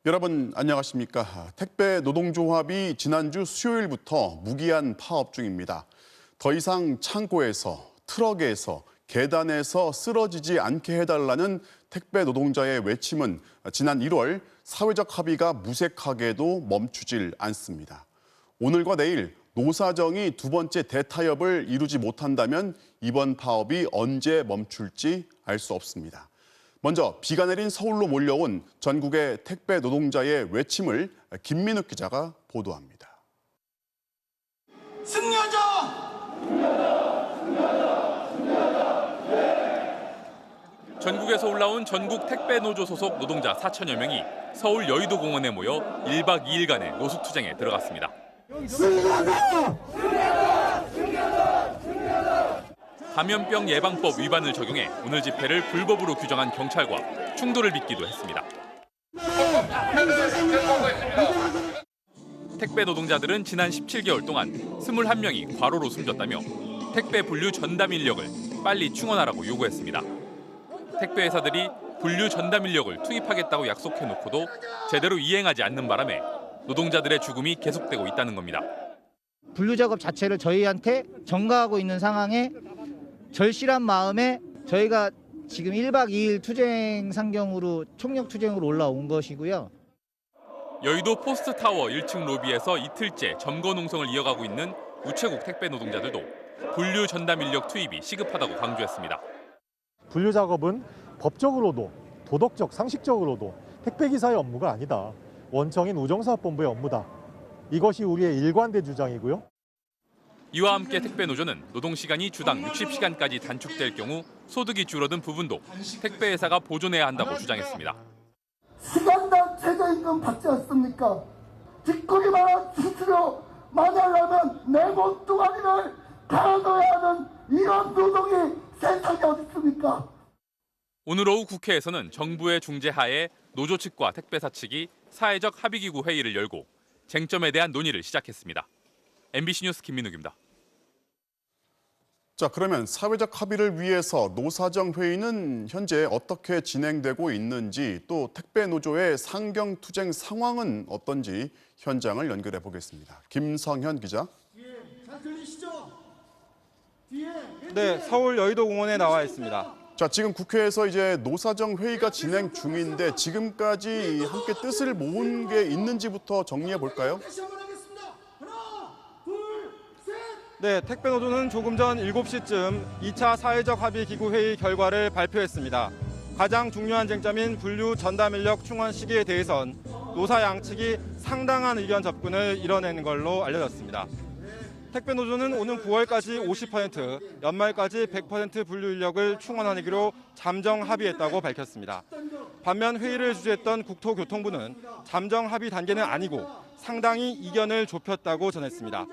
여러분 안녕하십니까? 택배 노동조합이 지난주 수요일부터 무기한 파업 중입니다. 더 이상 창고에서, 트럭에서, 계단에서 쓰러지지 않게 해달라는 택배 노동자의 외침은 지난 1월 사회적 합의가 무색하게도 멈추질 않습니다. 오늘과 내일 노사정이 두 번째 대타협을 이루지 못한다면 이번 파업이 언제 멈출지 알 수 없습니다. 먼저 비가 내린 서울로 몰려온 전국의 택배 노동자의 외침을 김민욱 기자가 보도합니다. 승리하자! 전국에서 올라온 전국 택배 노조 소속 노동자 4천여 명이 서울 여의도 공원에 모여 1박 2일간의 노숙투쟁에 들어갔습니다. 감염병 예방법 위반을 적용해 오늘 집회를 불법으로 규정한 경찰과 충돌을 빚기도 했습니다. 택배 노동자들은 지난 17개월 동안 21명이 과로로 숨졌다며 택배 분류 전담 인력을 빨리 충원하라고 요구했습니다. 택배 회사들이 분류 전담 인력을 투입하겠다고 약속해놓고도 제대로 이행하지 않는 바람에 노동자들의 죽음이 계속되고 있다는 겁니다. 분류 작업 자체를 저희한테 전가하고 있는 상황에 절실한 마음에 저희가 지금 1박 2일 투쟁 상경으로 총력 투쟁으로 올라온 것이고요. 여의도 포스트타워 1층 로비에서 이틀째 점거 농성을 이어가고 있는 우체국 택배 노동자들도 분류 전담 인력 투입이 시급하다고 강조했습니다. 분류 작업은 법적으로도 도덕적, 상식적으로도 택배기사의 업무가 아니다. 원청인 우정사업본부의 업무다. 이것이 우리의 일관된 주장이고요. 이와 함께 택배 노조는 노동시간이 주당 60시간까지 단축될 경우 소득이 줄어든 부분도 택배 회사가 보존해야 한다고 주장했습니다. 시간당 최저임금 받지 않습니까? 뒷고기만한 수수료 만회하려면 내 몸뚱아리를 갈아넣어야 하는 이런 노동이 세상에 어디 있습니까? 오늘 오후 국회에서는 정부의 중재하에 노조 측과 택배사 측이 사회적 합의기구 회의를 열고 쟁점에 대한 논의를 시작했습니다. MBC 뉴스 김민욱입니다. 자, 그러면 사회적 합의를 위해서 노사정 회의는 현재 어떻게 진행되고 있는지, 또 택배 노조의 상경 투쟁 상황은 어떤지 현장을 연결해 보겠습니다. 김성현 기자. 네, 서울 여의도 공원에 나와 있습니다. 자, 지금 국회에서 이제 노사정 회의가 진행 중인데 지금까지 함께 뜻을 모은 게 있는지부터 정리해 볼까요? 네, 택배 노조는 조금 전 7시쯤 2차 사회적 합의 기구 회의 결과를 발표했습니다. 가장 중요한 쟁점인 분류 전담 인력 충원 시기에 대해선 노사 양측이 상당한 의견 접근을 이뤄낸 걸로 알려졌습니다. 택배 노조는 오는 9월까지 50%, 연말까지 100% 분류 인력을 충원하기로 잠정 합의했다고 밝혔습니다. 반면 회의를 주재했던 국토교통부는 잠정 합의 단계는 아니고 상당히 이견을 좁혔다고 전했습니다.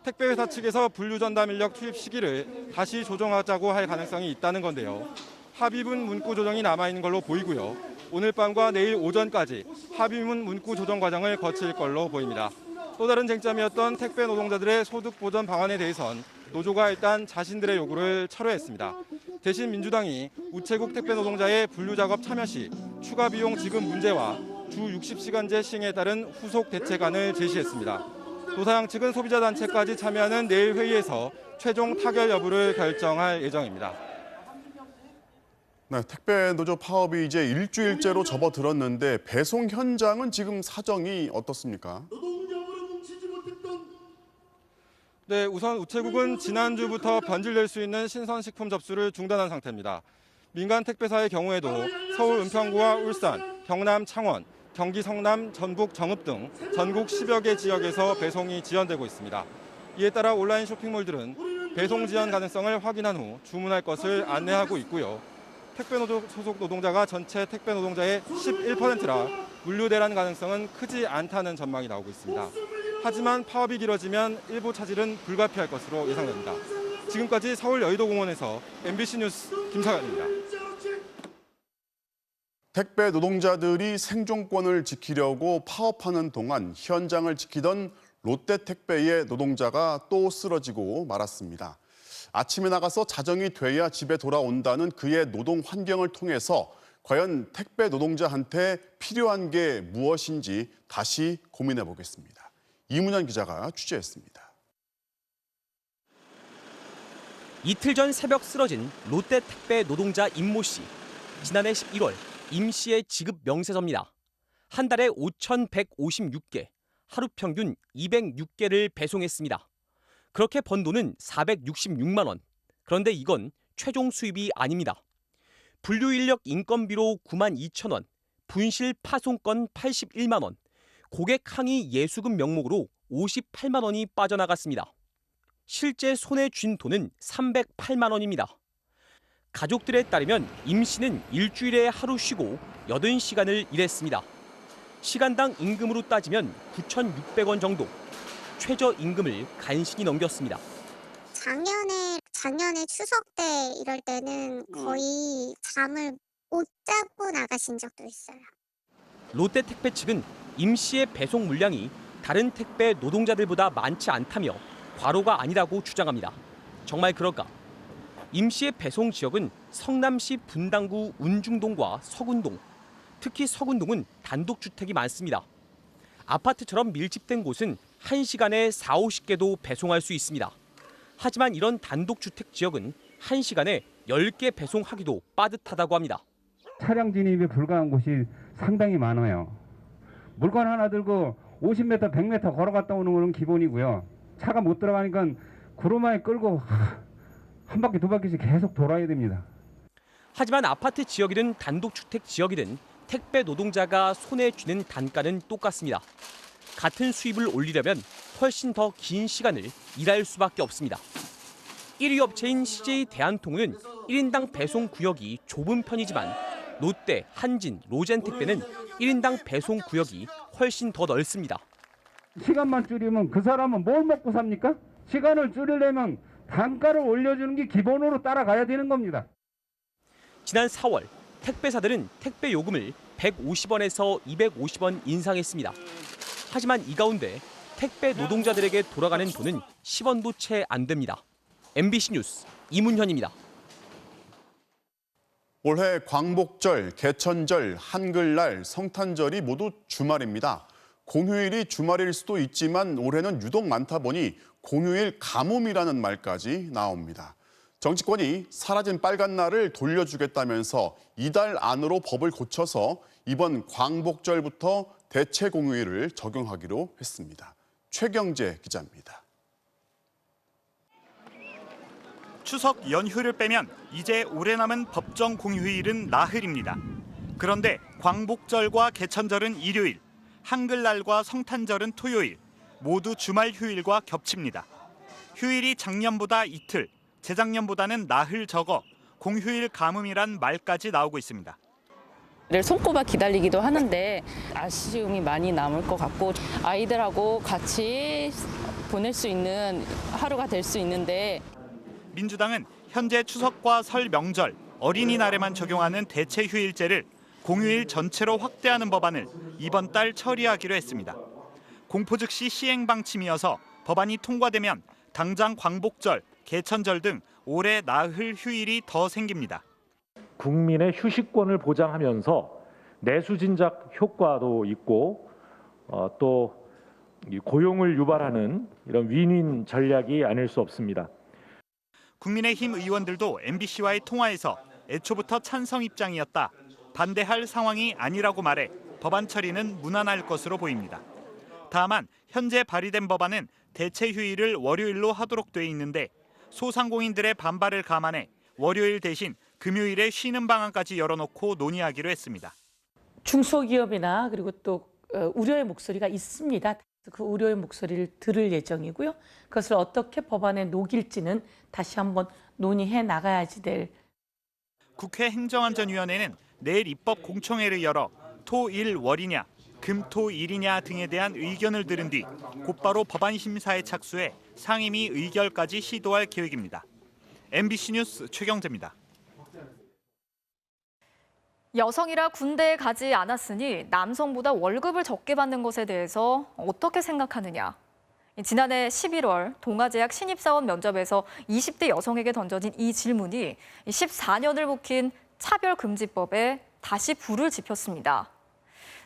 택배 회사 측에서 분류 전담 인력 투입 시기를 다시 조정하자고 할 가능성이 있다는 건데요. 합의문 문구 조정이 남아있는 걸로 보이고요. 오늘 밤과 내일 오전까지 합의문 문구 조정 과정을 거칠 걸로 보입니다. 또 다른 쟁점이었던 택배 노동자들의 소득 보전 방안에 대해선 노조가 일단 자신들의 요구를 철회했습니다. 대신 민주당이 우체국 택배 노동자의 분류 작업 참여 시 추가 비용 지급 문제와 주 60시간제 시행에 따른 후속 대책안을 제시했습니다. 노사 양측은 소비자 단체까지 참여하는 내일 회의에서 최종 타결 여부를 결정할 예정입니다. 네, 택배 노조 파업이 이제 일주일째로 접어들었는데 배송 현장은 지금 사정이 어떻습니까? 네, 우선 우체국은 지난주부터 변질될 수 있는 신선식품 접수를 중단한 상태입니다. 민간 택배사의 경우에도 서울 은평구와 울산, 경남 창원, 경기 성남, 전북 정읍 등 전국 10여 개 지역에서 배송이 지연되고 있습니다. 이에 따라 온라인 쇼핑몰들은 배송 지연 가능성을 확인한 후 주문할 것을 안내하고 있고요. 택배 노조 소속 노동자가 전체 택배 노동자의 11%라 물류 대란 가능성은 크지 않다는 전망이 나오고 있습니다. 하지만 파업이 길어지면 일부 차질은 불가피할 것으로 예상됩니다. 지금까지 서울 여의도 공원에서 MBC 뉴스 김성현입니다. 택배 노동자들이 생존권을 지키려고 파업하는 동안 현장을 지키던 롯데택배의 노동자가 또 쓰러지고 말았습니다. 아침에 나가서 자정이 돼야 집에 돌아온다는 그의 노동 환경을 통해서 과연 택배 노동자한테 필요한 게 무엇인지 다시 고민해 보겠습니다. 이문현 기자가 취재했습니다. 이틀 전 새벽 쓰러진 롯데 택배 노동자 임모 씨. 지난해 11월 임 씨의 지급 명세서입니다. 한 달에 5,156개, 하루 평균 206개를 배송했습니다. 그렇게 번 돈은 466만 원. 그런데 이건 최종 수입이 아닙니다. 분류인력 인건비로 9만 2천 원, 분실 파송건 81만 원, 고객 항의 예수금 명목으로 58만 원이 빠져나갔습니다. 실제 손에 쥔 돈은 308만 원입니다. 가족들에 따르면 임 씨는 일주일에 하루 쉬고 80시간을 일했습니다. 시간당 임금으로 따지면 9,600원 정도. 최저임금을 간신히 넘겼습니다. 작년에 추석 때 이럴 때는 거의 잠을 못 자고 나가신 적도 있어요. 롯데 택배 측은 임 씨의 배송 물량이 다른 택배 노동자들보다 많지 않다며 과로가 아니라고 주장합니다. 정말 그럴까? 임 씨의 배송 지역은 성남시 분당구 운중동과 서군동, 특히 서군동은 단독주택이 많습니다. 아파트처럼 밀집된 곳은 1시간에 4, 50개도 배송할 수 있습니다. 하지만 이런 단독주택 지역은 1시간에 10개 배송하기도 빠듯하다고 합니다. 차량 진입이 불가한 곳이 상당히 많아요. 물건 하나 들고 50m, 100m 걸어갔다 오는 건 기본이고요. 차가 못 들어가니까 구루마에 끌고 한 바퀴 두 바퀴씩 계속 돌아야 됩니다. 하지만 아파트 지역이든 단독주택 지역이든 택배 노동자가 손에 쥐는 단가는 똑같습니다. 같은 수입을 올리려면 훨씬 더 긴 시간을 일할 수밖에 없습니다. 1위 업체인 CJ 대한통운은 1인당 배송 구역이 좁은 편이지만 롯데, 한진, 로젠택배는 1인당 배송 구역이 훨씬 더 넓습니다. 시간만 줄이면 그 사람은 뭘 먹고 삽니까? 시간을 줄이려면 단가를 올려주는 게 기본으로 따라가야 되는 겁니다. 지난 4월 택배사들은 택배 요금을 150원에서 250원 인상했습니다. 하지만 이 가운데 택배 노동자들에게 돌아가는 돈은 10원도 채 안 됩니다. MBC 뉴스 이문현입니다. 올해 광복절, 개천절, 한글날, 성탄절이 모두 주말입니다. 공휴일이 주말일 수도 있지만 올해는 유독 많다 보니 공휴일 가뭄이라는 말까지 나옵니다. 정치권이 사라진 빨간 날을 돌려주겠다면서 이달 안으로 법을 고쳐서 이번 광복절부터 대체 공휴일을 적용하기로 했습니다. 최경재 기자입니다. 추석 연휴를 빼면 이제 올해 남은 법정 공휴일은 나흘입니다. 그런데 광복절과 개천절은 일요일, 한글날과 성탄절은 토요일, 모두 주말 휴일과 겹칩니다. 휴일이 작년보다 이틀, 재작년보다는 나흘 적어 공휴일 가뭄이란 말까지 나오고 있습니다. 손꼽아 기다리기도 하는데 아쉬움이 많이 남을 것 같고 아이들하고 같이 보낼 수 있는 하루가 될 수 있는데 민주당은 현재 추석과 설 명절, 어린이날에만 적용하는 대체 휴일제를 공휴일 전체로 확대하는 법안을 이번 달 처리하기로 했습니다. 공포 즉시 시행 방침이어서 법안이 통과되면 당장 광복절, 개천절 등 올해 나흘 휴일이 더 생깁니다. 국민의 휴식권을 보장하면서 내수 진작 효과도 있고 또 고용을 유발하는 이런 윈윈 전략이 아닐 수 없습니다. 국민의힘 의원들도 MBC와의 통화에서 애초부터 찬성 입장이었다. 반대할 상황이 아니라고 말해 법안 처리는 무난할 것으로 보입니다. 다만 현재 발의된 법안은 대체 휴일을 월요일로 하도록 돼 있는데 소상공인들의 반발을 감안해 월요일 대신 금요일에 쉬는 방안까지 열어놓고 논의하기로 했습니다. 중소기업이나 그리고 또 우려의 목소리가 있습니다. 그 우려의 목소리를 들을 예정이고요. 그것을 어떻게 법안에 녹일지는 다시 한번 논의해 나가야지 될. 국회 행정안전위원회는 내일 입법 공청회를 열어 토, 일, 월이냐, 금, 토, 일이냐 등에 대한 의견을 들은 뒤 곧바로 법안 심사에 착수해 상임위 의결까지 시도할 계획입니다. MBC 뉴스 최경재입니다. 여성이라 군대에 가지 않았으니 남성보다 월급을 적게 받는 것에 대해서 어떻게 생각하느냐. 지난해 11월 동아제약 신입사원 면접에서 20대 여성에게 던져진 이 질문이 14년을 묵힌 차별금지법에 다시 불을 지폈습니다.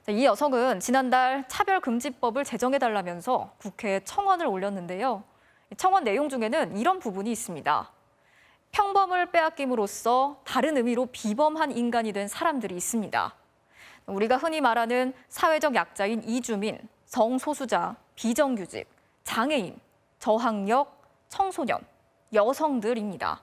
이 여성은 지난달 차별금지법을 제정해달라면서 국회에 청원을 올렸는데요. 청원 내용 중에는 이런 부분이 있습니다. 평범을 빼앗김으로써 다른 의미로 비범한 인간이 된 사람들이 있습니다. 우리가 흔히 말하는 사회적 약자인 이주민, 성소수자, 비정규직, 장애인, 저학력, 청소년, 여성들입니다.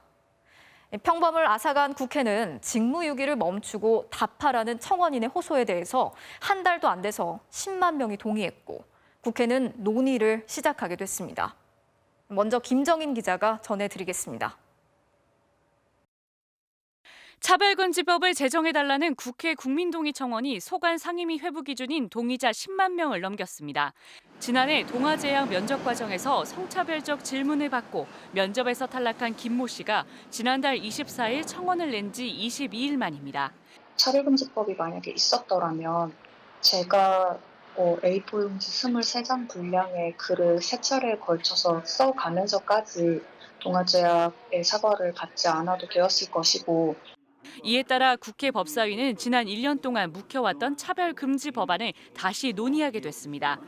평범을 앗아간 국회는 직무유기를 멈추고 답하라는 청원인의 호소에 대해서 한 달도 안 돼서 10만 명이 동의했고 국회는 논의를 시작하게 됐습니다. 먼저 김정인 기자가 전해드리겠습니다. 차별금지법을 제정해달라는 국회 국민동의 청원이 소관 상임위 회부 기준인 동의자 10만 명을 넘겼습니다. 지난해 동아제약 면접 과정에서 성차별적 질문을 받고 면접에서 탈락한 김모 씨가 지난달 24일 청원을 낸 지 22일 만입니다. 차별금지법이 만약에 있었더라면 제가 A4 용지 23장 분량의 글을 3차례에 걸쳐서 써가면서까지 동아제약의 사과를 받지 않아도 되었을 것이고, 이에 따라 국회 법사위는 지난 1년 동안 묵혀왔던 차별금지 법안을 다시 논의하게 됐습니다.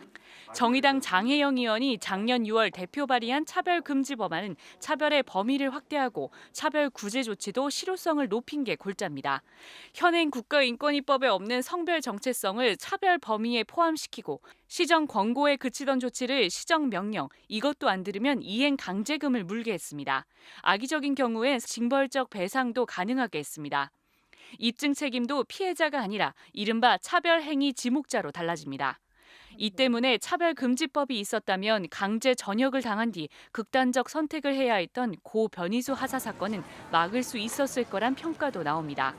정의당 장혜영 의원이 작년 6월 대표 발의한 차별금지 법안은 차별의 범위를 확대하고 차별 구제 조치도 실효성을 높인 게 골자입니다. 현행 국가인권위법에 없는 성별 정체성을 차별 범위에 포함시키고 시정 권고에 그치던 조치를 시정 명령, 이것도 안 들으면 이행 강제금을 물게 했습니다. 악의적인 경우엔 징벌적 배상도 가능하게 했습니다. 입증 책임도 피해자가 아니라 이른바 차별행위 지목자로 달라집니다. 이 때문에 차별금지법이 있었다면 강제 전역을 당한 뒤 극단적 선택을 해야 했던 고 변희수 하사 사건은 막을 수 있었을 거란 평가도 나옵니다.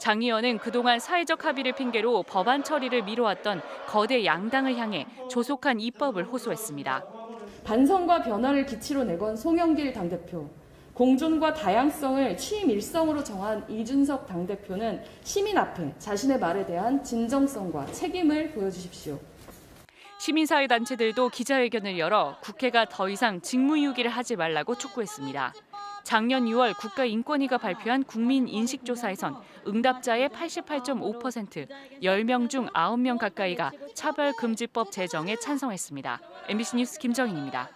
장 의원은 그동안 사회적 합의를 핑계로 법안 처리를 미뤄왔던 거대 양당을 향해 조속한 입법을 호소했습니다. 반성과 변화를 기치로 내건 송영길 당대표, 공존과 다양성을 취임 일성으로 정한 이준석 당대표는 시민 앞에 자신의 말에 대한 진정성과 책임을 보여주십시오. 시민사회단체들도 기자회견을 열어 국회가 더 이상 직무유기를 하지 말라고 촉구했습니다. 작년 6월 국가인권위가 발표한 국민인식조사에선 응답자의 88.5%, 10명 중 9명 가까이가 차별금지법 제정에 찬성했습니다. MBC 뉴스 김정인입니다.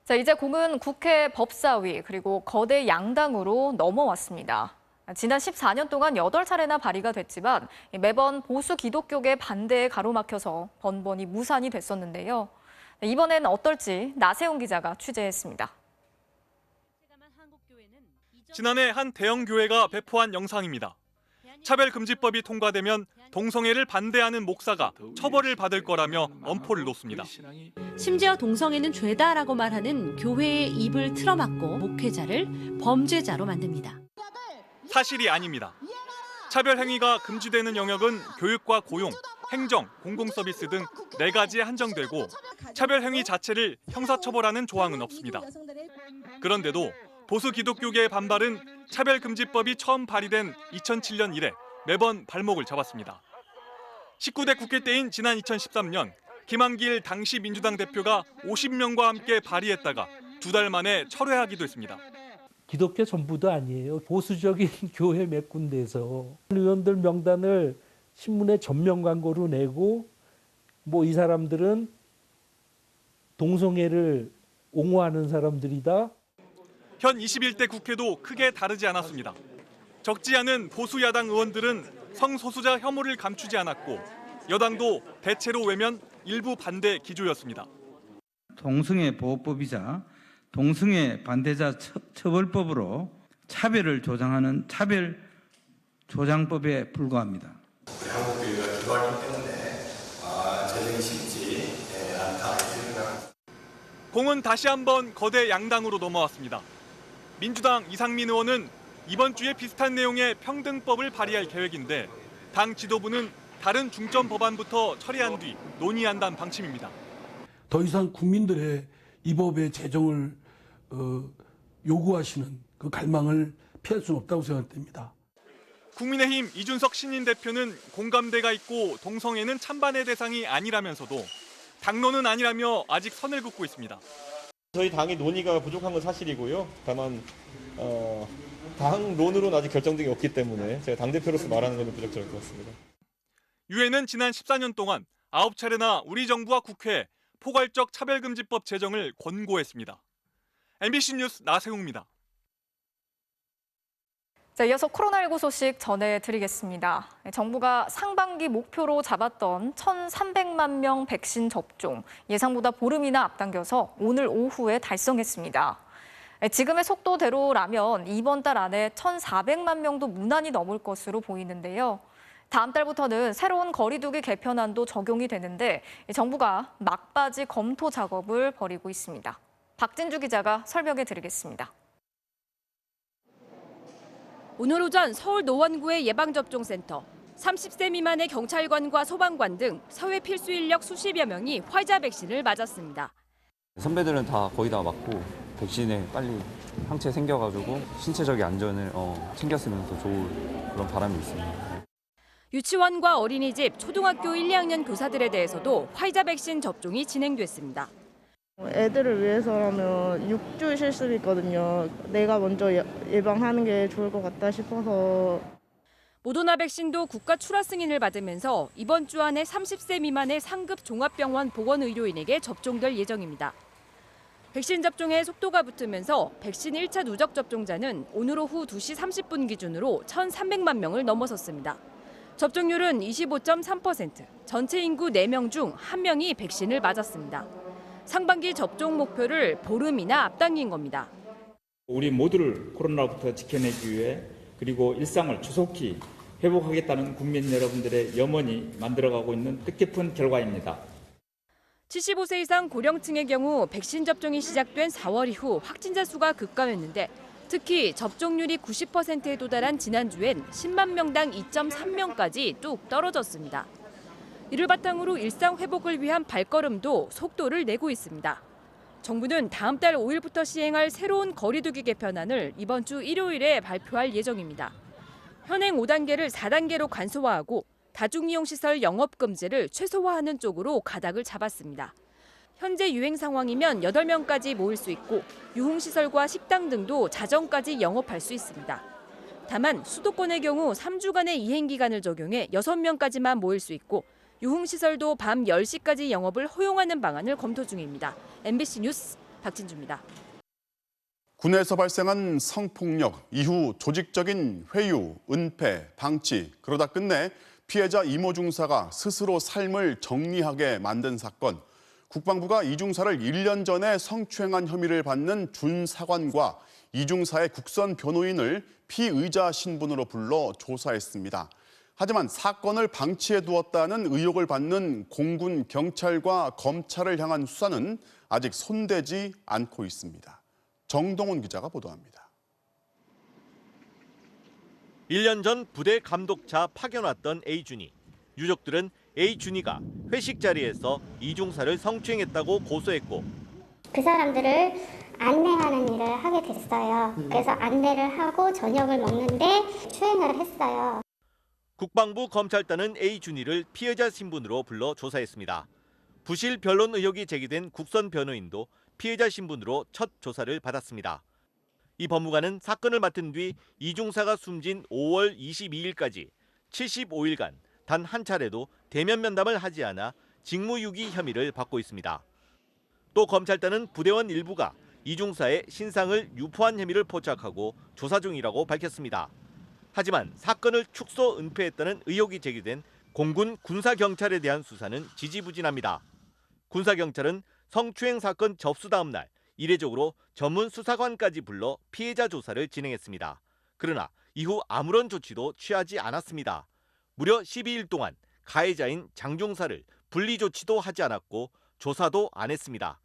자, 이제 공은 국회 법사위 그리고 거대 양당으로 넘어왔습니다. 지난 14년 동안 8차례나 발의가 됐지만 매번 보수 기독교계 반대에 가로막혀서 번번이 무산이 됐었는데요. 이번엔 어떨지 나세훈 기자가 취재했습니다. 지난해 한 대형 교회가 배포한 영상입니다. 차별금지법이 통과되면 동성애를 반대하는 목사가 처벌을 받을 거라며 엄포를 놓습니다. 심지어 동성애는 죄다라고 말하는 교회의 입을 틀어막고 목회자를 범죄자로 만듭니다. 사실이 아닙니다. 차별 행위가 금지되는 영역은 교육과 고용, 행정, 공공서비스 등 4가지에 한정되고 차별 행위 자체를 형사처벌하는 조항은 없습니다. 그런데도 보수 기독교계의 반발은 차별금지법이 처음 발의된 2007년 이래 매번 발목을 잡았습니다. 19대 국회 때인 지난 2013년 김한길 당시 민주당 대표가 50명과 함께 발의했다가 2달 만에 철회하기도 했습니다. 기독교 전부도 아니에요. 보수적인 교회 몇 군데에서 의원들 명단을 신문에 전면 광고로 내고 이 사람들은 동성애를 옹호하는 사람들이다. 현 21대 국회도 크게 다르지 않았습니다. 적지 않은 보수 야당 의원들은 성소수자 혐오를 감추지 않았고 여당도 대체로 외면 일부 반대 기조였습니다. 동성애 보호법이자 동성애 반대자 처벌법으로 차별을 조장하는 차별조장법에 불과합니다. 우리 한국교회가 기도하기 때문에 재정이 쉽지 않다 생각합니다. 공은 다시 한번 거대 양당으로 넘어왔습니다. 민주당 이상민 의원은 이번 주에 비슷한 내용의 평등법을 발의할 계획인데 당 지도부는 다른 중점 법안부터 처리한 뒤 논의한다는 방침입니다. 더 이상 국민들의 이 법의 제정을 요구하시는 그 갈망을 피할 수는 없다고 생각됩니다. 국민의힘 이준석 신인 대표는 공감대가 있고 동성애는 찬반의 대상이 아니라면서도 당론은 아니라며 아직 선을 긋고 있습니다. 저희 당의 논의가 부족한 건 사실이고요. 다만 당론으로는 아직 결정된 게 없기 때문에 제가 당대표로서 말하는 것은 부적절할 것 같습니다. 유엔은 지난 14년 동안 9차례나 우리 정부와 국회에 포괄적 차별금지법 제정을 권고했습니다. MBC 뉴스 나세웅입니다. 자, 이어서 코로나19 소식 전해드리겠습니다. 정부가 상반기 목표로 잡았던 1,300만 명 백신 접종, 예상보다 보름이나 앞당겨서 오늘 오후에 달성했습니다. 지금의 속도대로라면 이번 달 안에 1,400만 명도 무난히 넘을 것으로 보이는데요. 다음 달부터는 새로운 거리두기 개편안도 적용이 되는데 정부가 막바지 검토 작업을 벌이고 있습니다. 박진주 기자가 설명해 드리겠습니다. 오늘 오전 서울 노원구의 예방접종센터, 30세 미만의 경찰관과 소방관 등 사회 필수 인력 수십여 명이 화이자 백신을 맞았습니다. 선배들은 다 거의 다 맞고 백신에 빨리 항체 생겨가지고 신체적인 안전을 챙겼으면 더 좋을 그런 바람이 있습니다. 유치원과 어린이집, 초등학교 1, 2학년 교사들에 대해서도 화이자 백신 접종이 진행됐습니다. 애들을 위해서라면 6주 실습이 있거든요. 내가 먼저 예방하는 게 좋을 것 같다 싶어서. 모더나 백신도 국가 출하 승인을 받으면서 이번 주 안에 30세 미만의 상급 종합병원 보건의료인에게 접종될 예정입니다. 백신 접종에 속도가 붙으면서 백신 1차 누적 접종자는 오늘 오후 2시 30분 기준으로 1,300만 명을 넘어섰습니다. 접종률은 25.3%, 전체 인구 4명 중 1명이 백신을 맞았습니다. 상반기 접종 목표를 보름이나 앞당긴 겁니다. 우리 모두를 코로나로부터 지켜내기 위해 그리고 일상을 조속히 회복하겠다는 국민 여러분들의 염원이 만들어가고 있는 뜻깊은 결과입니다. 75세 이상 고령층의 경우 백신 접종이 시작된 4월 이후 확진자 수가 급감했는데 특히 접종률이 90%에 도달한 지난주엔 10만 명당 2.3명까지 뚝 떨어졌습니다. 이를 바탕으로 일상 회복을 위한 발걸음도 속도를 내고 있습니다. 정부는 다음 달 5일부터 시행할 새로운 거리두기 개편안을 이번 주 일요일에 발표할 예정입니다. 현행 5단계를 4단계로 간소화하고 다중이용시설 영업금지를 최소화하는 쪽으로 가닥을 잡았습니다. 현재 유행 상황이면 8명까지 모일 수 있고 유흥시설과 식당 등도 자정까지 영업할 수 있습니다. 다만 수도권의 경우 3주간의 이행기간을 적용해 6명까지만 모일 수 있고 유흥시설도 밤 10시까지 영업을 허용하는 방안을 검토 중입니다. MBC 뉴스 박진주입니다. 군에서 발생한 성폭력 이후 조직적인 회유, 은폐, 방치, 그러다 끝내 피해자 이모 중사가 스스로 삶을 정리하게 만든 사건. 국방부가 이 중사를 1년 전에 성추행한 혐의를 받는 준 사관과 이 중사의 국선 변호인을 피의자 신분으로 불러 조사했습니다. 하지만 사건을 방치해 두었다는 의혹을 받는 공군 경찰과 검찰을 향한 수사는 아직 손대지 않고 있습니다. 정동훈 기자가 보도합니다. 1년 전 부대 감독차 파견 왔던 A준이. 유족들은 A준이가 회식 자리에서 이 중사를 성추행했다고 고소했고 그 사람들을 안내하는 일을 하게 됐어요. 그래서 안내를 하고 저녁을 먹는데 추행을 했어요. 국방부 검찰단은 A준이를 피해자 신분으로 불러 조사했습니다. 부실 변론 의혹이 제기된 국선 변호인도 피해자 신분으로 첫 조사를 받았습니다. 이 법무관은 사건을 맡은 뒤 이중사가 숨진 5월 22일까지 75일간 단 한 차례도 대면 면담을 하지 않아 직무유기 혐의를 받고 있습니다. 또 검찰단은 부대원 일부가 이중사의 신상을 유포한 혐의를 포착하고 조사 중이라고 밝혔습니다. 하지만 사건을 축소 은폐했다는 의혹이 제기된 공군 군사경찰에 대한 수사는 지지부진합니다. 군사경찰은 성추행 사건 접수 다음 날 이례적으로 전문 수사관까지 불러 피해자 조사를 진행했습니다. 그러나 이후 아무런 조치도 취하지 않았습니다. 무려 12일 동안 가해자인 장중사를 분리 조치도 하지 않았고 조사도 안 했습니다.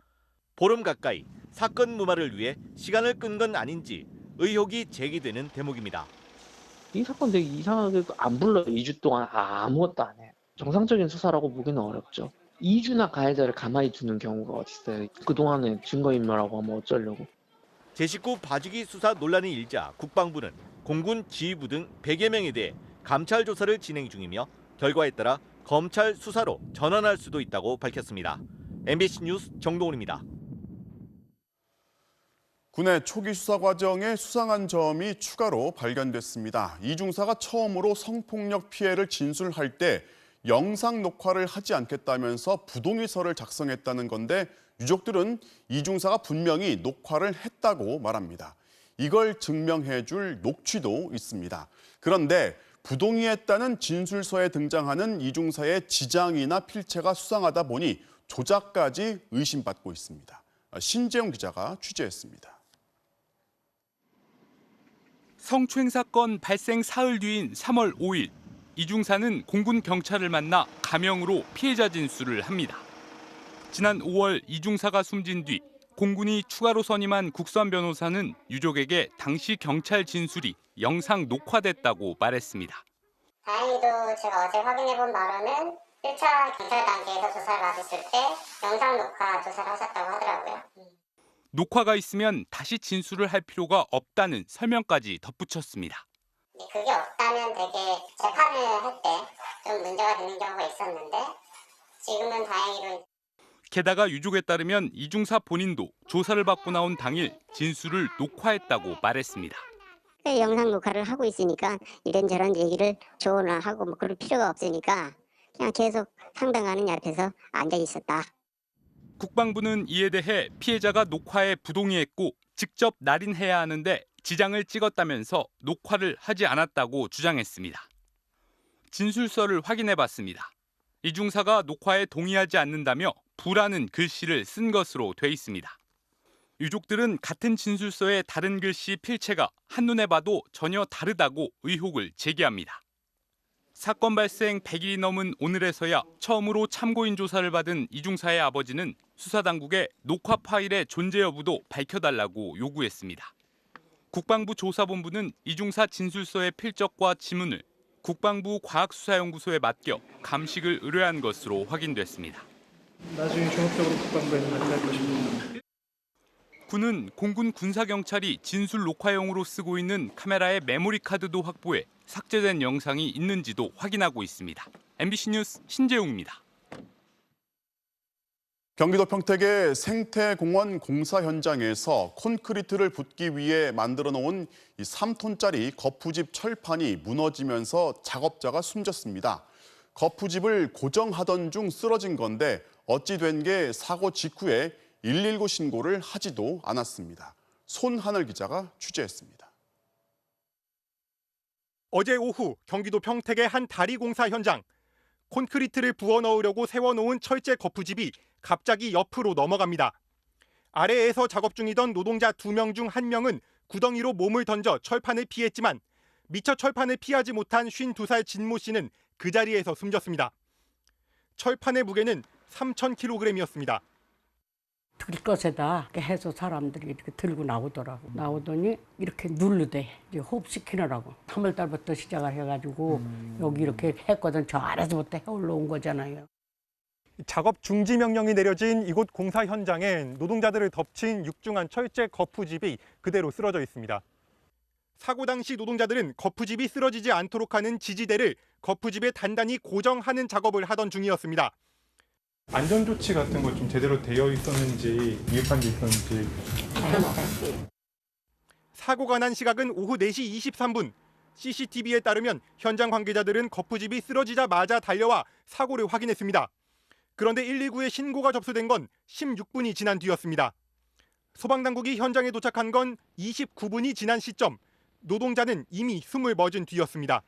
보름 가까이 사건 무마를 위해 시간을 끈 건 아닌지 의혹이 제기되는 대목입니다. 이 사건 되게 이상하게도 안 불러요. 2주 동안 아무것도 안 해요. 정상적인 수사라고 보기는 어렵죠. 2주나 가해자를 가만히 두는 경우가 어딨어요. 그동안에 증거인멸하고 하면 어쩌려고. 제 식구 봐주기 수사 논란이 일자 국방부는 공군 지휘부 등 100여 명에 대해 감찰 조사를 진행 중이며 결과에 따라 검찰 수사로 전환할 수도 있다고 밝혔습니다. MBC 뉴스 정동훈입니다. 군의 초기 수사 과정에 수상한 점이 추가로 발견됐습니다. 이중사가 처음으로 성폭력 피해를 진술할 때 영상 녹화를 하지 않겠다면서 부동의서를 작성했다는 건데 유족들은 이중사가 분명히 녹화를 했다고 말합니다. 이걸 증명해줄 녹취도 있습니다. 그런데 부동의했다는 진술서에 등장하는 이중사의 지장이나 필체가 수상하다 보니 조작까지 의심받고 있습니다. 신재용 기자가 취재했습니다. 성추행 사건 발생 사흘 뒤인 3월 5일, 이중사는 공군 경찰을 만나 가명으로 피해자 진술을 합니다. 지난 5월 이중사가 숨진 뒤 공군이 추가로 선임한 국선 변호사는 유족에게 당시 경찰 진술이 영상 녹화됐다고 말했습니다. 다행히도 제가 어제 확인해본 바로는 1차 경찰 단계에서 조사를 받았을 때 영상 녹화 조사를 하셨다고 하더라고요. 녹화가 있으면 다시 진술을 할 필요가 없다는 설명까지 덧붙였습니다. 그게 없다면 되게 재판을 할 때 좀 문제가 되는 경우가 있었는데 지금은 다행히도. 게다가 유족에 따르면 이중사 본인도 조사를 받고 나온 당일 진술을 녹화했다고 말했습니다. 영상 녹화를 하고 있으니까 이런저런 얘기를 조언을 하고 뭐 그럴 필요가 없으니까 그냥 계속 상담하는 옆에서 앉아 있었다. 국방부는 이에 대해 피해자가 녹화에 부동의했고 직접 날인해야 하는데 지장을 찍었다면서 녹화를 하지 않았다고 주장했습니다. 진술서를 확인해봤습니다. 이중사가 녹화에 동의하지 않는다며 부라는 글씨를 쓴 것으로 돼 있습니다. 유족들은 같은 진술서의 다른 글씨 필체가 한눈에 봐도 전혀 다르다고 의혹을 제기합니다. 사건 발생 100일이 넘은 오늘에서야 처음으로 참고인 조사를 받은 이중사의 아버지는 수사당국에 녹화 파일의 존재 여부도 밝혀달라고 요구했습니다. 국방부 조사본부는 이중사 진술서의 필적과 지문을 국방부 과학수사연구소에 맡겨 감식을 의뢰한 것으로 확인됐습니다. 나중에 종합적으로 국방부에 맡길 것입니다. 군은 공군 군사경찰이 진술 녹화용으로 쓰고 있는 카메라의 메모리 카드도 확보해 삭제된 영상이 있는지도 확인하고 있습니다. MBC 뉴스 신재웅입니다. 경기도 평택의 생태공원 공사 현장에서 콘크리트를 붓기 위해 만들어 놓은 3톤짜리 거푸집 철판이 무너지면서 작업자가 숨졌습니다. 거푸집을 고정하던 중 쓰러진 건데 어찌 된 게 사고 직후에 119 신고를 하지도 않았습니다. 손하늘 기자가 취재했습니다. 어제 오후 경기도 평택의 한 다리 공사 현장. 콘크리트를 부어 넣으려고 세워놓은 철제 거푸집이 갑자기 옆으로 넘어갑니다. 아래에서 작업 중이던 노동자 2명 중 1명은 구덩이로 몸을 던져 철판을 피했지만 미처 철판을 피하지 못한 52살 진모 씨는 그 자리에서 숨졌습니다. 철판의 무게는 3,000kg이었습니다. 들것에다 해서 사람들이 이렇게 들고 나오더라고. 나오더니 이렇게 누르대. 이제 호흡시키느라고. 3월달부터 시작을 해가지고 여기 이렇게 했거든. 저 아래서부터 해 올라온 거잖아요. 작업 중지 명령이 내려진 이곳 공사 현장엔 노동자들을 덮친 육중한 철제 거푸집이 그대로 쓰러져 있습니다. 사고 당시 노동자들은 거푸집이 쓰러지지 않도록 하는 지지대를 거푸집에 단단히 고정하는 작업을 하던 중이었습니다. 안전조치 같은 거 좀 제대로 되어 있었는지 미흡한 게 있었는지. 사고가 난 시각은 오후 4시 23분. CCTV에 따르면 현장 관계자들은 거푸집이 쓰러지자마자 달려와 사고를 확인했습니다. 그런데 119에 신고가 접수된 건 16분이 지난 뒤였습니다. 소방당국이 현장에 도착한 건 29분이 지난 시점. 노동자는 이미 숨을 멎은 뒤였습니다.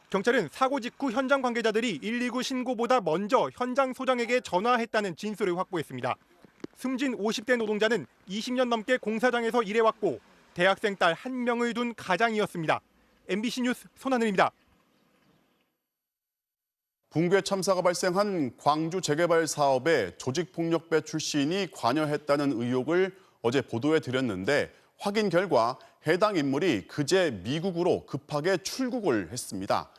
경찰은 사고 직후 현장 관계자들이 119 신고보다 먼저 현장 소장에게 전화했다는 진술을 확보했습니다. 숨진 50대 노동자는 20년 넘게 공사장에서 일해왔고 대학생 딸 1명을 둔 가장이었습니다. MBC 뉴스 손하늘입니다. 붕괴 참사가 발생한 광주 재개발 사업에 조직폭력배 출신이 관여했다는 의혹을 어제 보도해 드렸는데 확인 결과 해당 인물이 그제 미국으로 급하게 출국을 했습니다.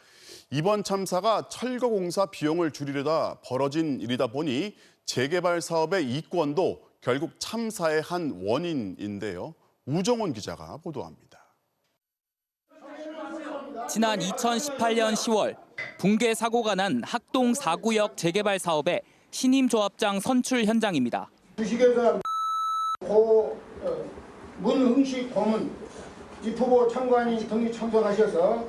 이번 참사가 철거 공사 비용을 줄이려다 벌어진 일이다 보니 재개발 사업의 이권도 결국 참사의 한 원인인데요. 우정훈 기자가 보도합니다. 지난 2018년 10월 붕괴 사고가 난 학동 4구역 재개발 사업의 신임 조합장 선출 현장입니다. 주식회사 문흥식 고문 입후보 참관인 등이 참석하셔서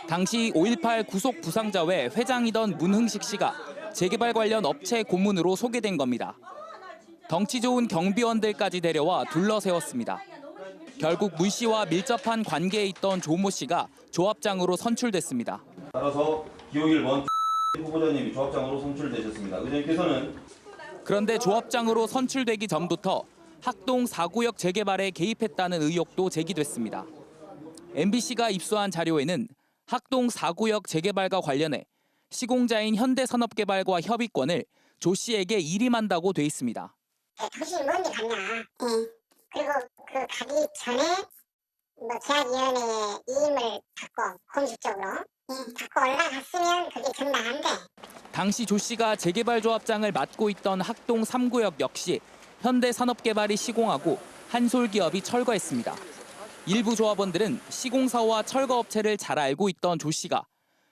당시 5.18 구속 부상자회 회장이던 문흥식 씨가 재개발 관련 업체 고문으로 소개된 겁니다. 덩치 좋은 경비원들까지 데려와 둘러세웠습니다. 결국 문 씨와 밀접한 관계에 있던 조모 씨가 조합장으로 선출됐습니다. 따라서 기호 1번 후보자님이 조합장으로 선출되셨습니다. 의장님께서는 그런데 조합장으로 선출되기 전부터 학동 4구역 재개발에 개입했다는 의혹도 제기됐습니다. MBC가 입수한 자료에는 학동 4구역 재개발과 관련해 시공자인 현대산업개발과 협의권을 조 씨에게 일임한다고 돼 있습니다. 당신이 뭔데 갔냐? 그리고 그 가기 전에 계약위원회에 이임을 받고 공식적으로 받고 올라갔으면 그게 정당한데. 당시 조 씨가 재개발 조합장을 맡고 있던 학동 3구역 역시 현대산업개발이 시공하고 한솔기업이 철거했습니다. 일부 조합원들은 시공사와 철거업체를 잘 알고 있던 조 씨가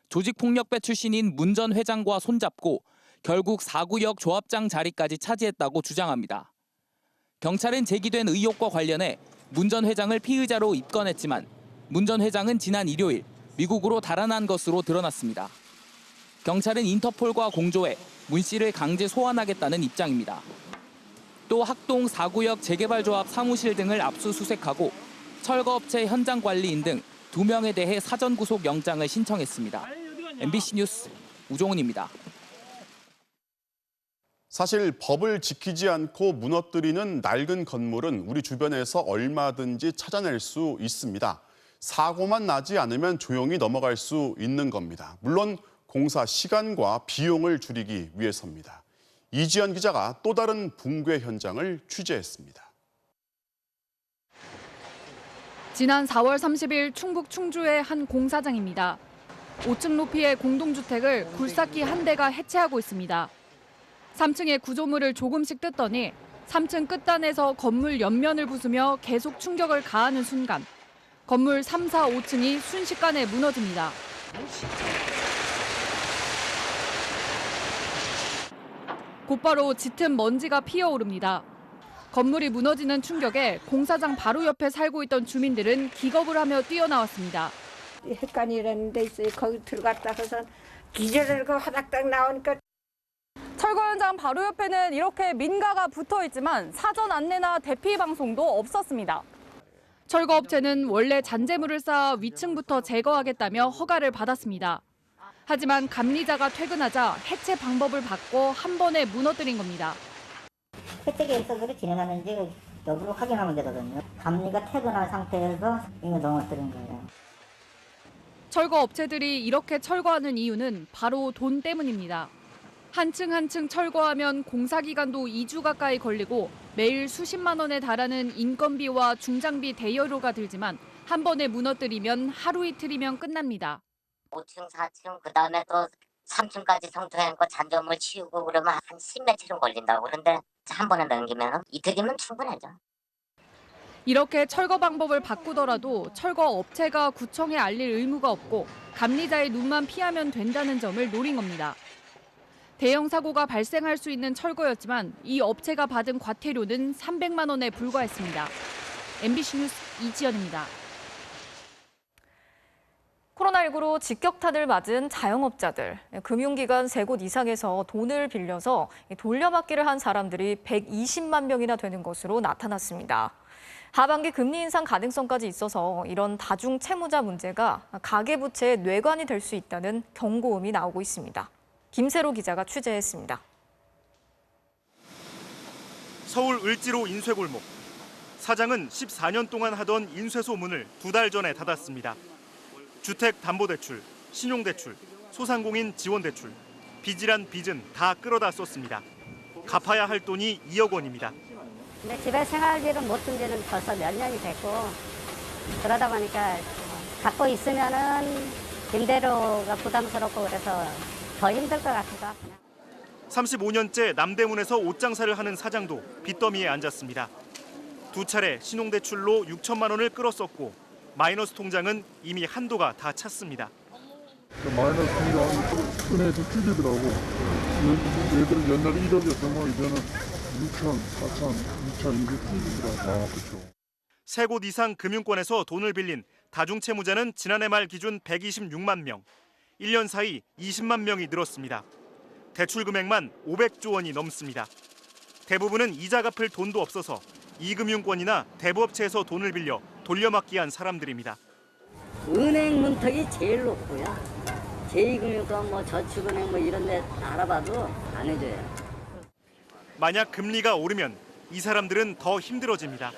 조직폭력배 출신인 문 전 회장과 손잡고 결국 4구역 조합장 자리까지 차지했다고 주장합니다. 경찰은 제기된 의혹과 관련해 문 전 회장을 피의자로 입건했지만 문 전 회장은 지난 일요일 미국으로 달아난 것으로 드러났습니다. 경찰은 인터폴과 공조해 문 씨를 강제 소환하겠다는 입장입니다. 또 학동 4구역 재개발조합 사무실 등을 압수수색하고 철거업체 현장 관리인 등 2명에 대해 사전 구속 영장을 신청했습니다. MBC 뉴스 우종훈입니다. 사실 법을 지키지 않고 무너뜨리는 낡은 건물은 우리 주변에서 얼마든지 찾아낼 수 있습니다. 사고만 나지 않으면 조용히 넘어갈 수 있는 겁니다. 물론 공사 시간과 비용을 줄이기 위해서입니다. 이지연 기자가 또 다른 붕괴 현장을 취재했습니다. 지난 4월 30일 충북 충주의 한 공사장입니다. 5층 높이의 공동주택을 굴삭기 한 대가 해체하고 있습니다. 3층의 구조물을 조금씩 뜯더니 3층 끝단에서 건물 옆면을 부수며 계속 충격을 가하는 순간 건물 3, 4, 5층이 순식간에 무너집니다. 곧바로 짙은 먼지가 피어오릅니다. 건물이 무너지는 충격에 공사장 바로 옆에 살고 있던 주민들은 기겁을 하며 뛰어나왔습니다. 헷갈리는 데 있어요. 거기 들어갔다 해서 기절하고 화닥닥 나오니까. 철거 현장 바로 옆에는 이렇게 민가가 붙어 있지만 사전 안내나 대피 방송도 없었습니다. 철거업체는 원래 잔재물을 쌓아 위층부터 제거하겠다며 허가를 받았습니다. 하지만 감리자가 퇴근하자 해체 방법을 바꿔 한 번에 무너뜨린 겁니다. 혜택의 일서들이 진행하는지 여부를 확인하면 되거든요. 감리가 퇴근한 상태에서 이거 넘어뜨린 거예요. 철거업체들이 이렇게 철거하는 이유는 바로 돈 때문입니다. 한 층 한 층 철거하면 공사기간도 2주 가까이 걸리고 매일 수십만 원에 달하는 인건비와 중장비 대여료가 들지만 한 번에 무너뜨리면 하루 이틀이면 끝납니다. 5층, 4층, 그다음에 또 3층까지 성토해놓고 잔존물 치우고 그러면 한 10며칠은 걸린다고. 그런데 한 번에 넘기면 이틀이면 충분하죠. 이렇게 철거 방법을 바꾸더라도 철거 업체가 구청에 알릴 의무가 없고 감리자의 눈만 피하면 된다는 점을 노린 겁니다. 대형 사고가 발생할 수 있는 철거였지만 이 업체가 받은 과태료는 300만 원에 불과했습니다. MBC 뉴스 이지연입니다. 코로나19로 직격탄을 맞은 자영업자들, 금융기관 3곳 이상에서 돈을 빌려서 돌려막기를 한 사람들이 120만 명이나 되는 것으로 나타났습니다. 하반기 금리 인상 가능성까지 있어서 이런 다중 채무자 문제가 가계부채의 뇌관이 될 수 있다는 경고음이 나오고 있습니다. 김세로 기자가 취재했습니다. 서울 을지로 인쇄골목. 사장은 14년 동안 하던 인쇄소 문을 2달 전에 닫았습니다. 주택담보대출, 신용대출, 소상공인 지원대출, 빚이란 빚은 다 끌어다 썼습니다. 갚아야 할 돈이 2억 원입니다. 근데 집에 생활비를 못 준 지는 벌써 몇 년이 됐고 그러다 보니까 갖고 있으면은 임대료가 부담스럽고 그래서 더 힘들 것 같기도 하고. 35년째 남대문에서 옷장사를 하는 사장도 빚더미에 앉았습니다. 2차례 신용대출로 6천만 원을 끌었었고 마이너스 통장은 이미 한도가 다 찼습니다. 마이너스 통장 은행에서 줄이더라고. 예를 들어 옛날에 1억이었으면 이제는 6천, 4천, 2천 이렇게 줄이더라고. 그렇죠. 3곳 이상 금융권에서 돈을 빌린 다중채무자는 지난해 말 기준 126만 명, 1년 사이 20만 명이 늘었습니다. 대출 금액만 500조 원이 넘습니다. 대부분은 이자 갚을 돈도 없어서 이금융권이나 대부업체에서 돈을 빌려 돌려막기 한 사람들입니다. 은행 문턱이 제일 높고요. 제2금융권, 저축은행 이런 데 알아봐도 안 해줘요. 만약 금리가 오르면 이 사람들은 더 힘들어집니다.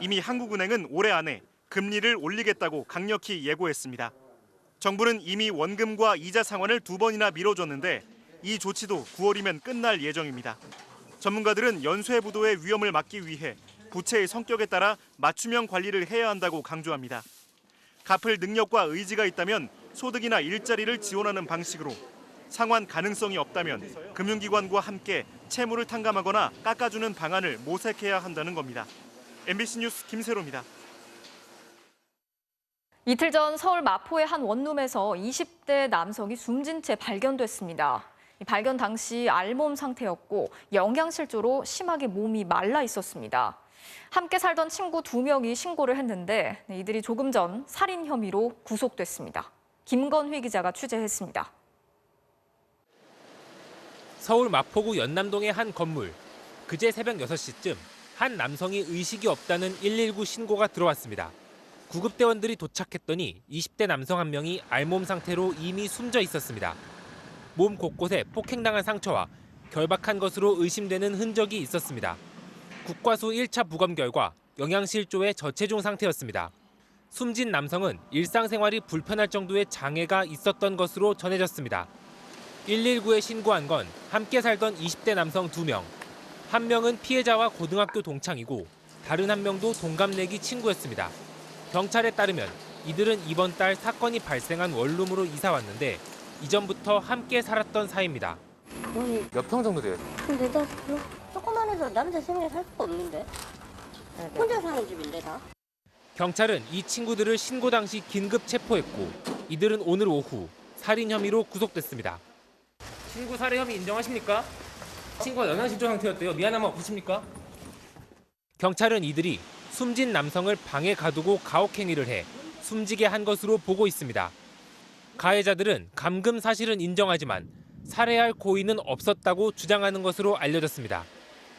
이미 한국은행은 올해 안에 금리를 올리겠다고 강력히 예고했습니다. 정부는 이미 원금과 이자 상환을 2번이나 미뤄줬는데 이 조치도 9월이면 끝날 예정입니다. 전문가들은 연쇄 부도의 위험을 막기 위해 부채의 성격에 따라 맞춤형 관리를 해야 한다고 강조합니다. 갚을 능력과 의지가 있다면 소득이나 일자리를 지원하는 방식으로, 상환 가능성이 없다면 금융기관과 함께 채무를 탕감하거나 깎아주는 방안을 모색해야 한다는 겁니다. MBC 뉴스 김세로입니다. 이틀 전 서울 마포의 한 원룸에서 20대 남성이 숨진 채 발견됐습니다. 발견 당시 알몸 상태였고 영양실조로 심하게 몸이 말라 있었습니다. 함께 살던 친구 2명이 신고를 했는데 이들이 조금 전 살인 혐의로 구속됐습니다. 김건휘 기자가 취재했습니다. 서울 마포구 연남동의 한 건물. 그제 새벽 6시쯤 한 남성이 의식이 없다는 119 신고가 들어왔습니다. 구급대원들이 도착했더니 20대 남성 한 명이 알몸 상태로 이미 숨져 있었습니다. 몸 곳곳에 폭행당한 상처와 결박한 것으로 의심되는 흔적이 있었습니다. 국과수 1차 부검 결과 영양실조의 저체중 상태였습니다. 숨진 남성은 일상생활이 불편할 정도의 장애가 있었던 것으로 전해졌습니다. 119에 신고한 건 함께 살던 20대 남성 2명. 한 명은 피해자와 고등학교 동창이고 다른 한 명도 동갑내기 친구였습니다. 경찰에 따르면 이들은 이번 달 사건이 발생한 원룸으로 이사 왔는데 이전부터 함께 살았던 사이입니다. 몇 평 정도 돼요? 근데 나 조그만 해서 남자 3명이 살 수가 없는데. 혼자 사는 집인데 다. 경찰은 이 친구들을 신고 당시 긴급 체포했고 이들은 오늘 오후 살인 혐의로 구속됐습니다. 친구 살해 혐의 인정하십니까? 친구가 영양실조 상태였대요. 미안하면 없으십니까? 경찰은 이들이 숨진 남성을 방에 가두고 가혹행위를 해 숨지게 한 것으로 보고 있습니다. 가해자들은 감금 사실은 인정하지만 살해할 고의는 없었다고 주장하는 것으로 알려졌습니다.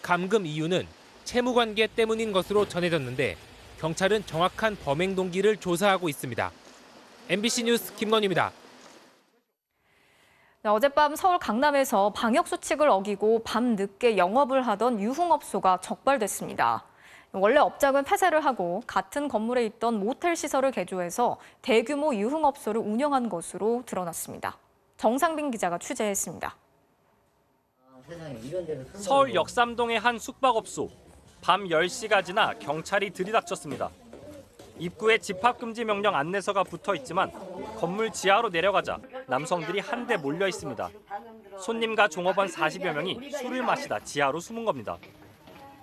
감금 이유는 채무관계 때문인 것으로 전해졌는데 경찰은 정확한 범행 동기를 조사하고 있습니다. MBC 뉴스 김건희입니다. 어젯밤 서울 강남에서 방역수칙을 어기고 밤늦게 영업을 하던 유흥업소가 적발됐습니다. 원래 업장은 폐쇄를 하고 같은 건물에 있던 모텔 시설을 개조해서 대규모 유흥업소를 운영한 것으로 드러났습니다. 정상빈 기자가 취재했습니다. 서울 역삼동의 한 숙박업소. 밤 10시가 지나 경찰이 들이닥쳤습니다. 입구에 집합금지 명령 안내서가 붙어 있지만 건물 지하로 내려가자 남성들이 한데 몰려 있습니다. 손님과 종업원 40여 명이 술을 마시다 지하로 숨은 겁니다.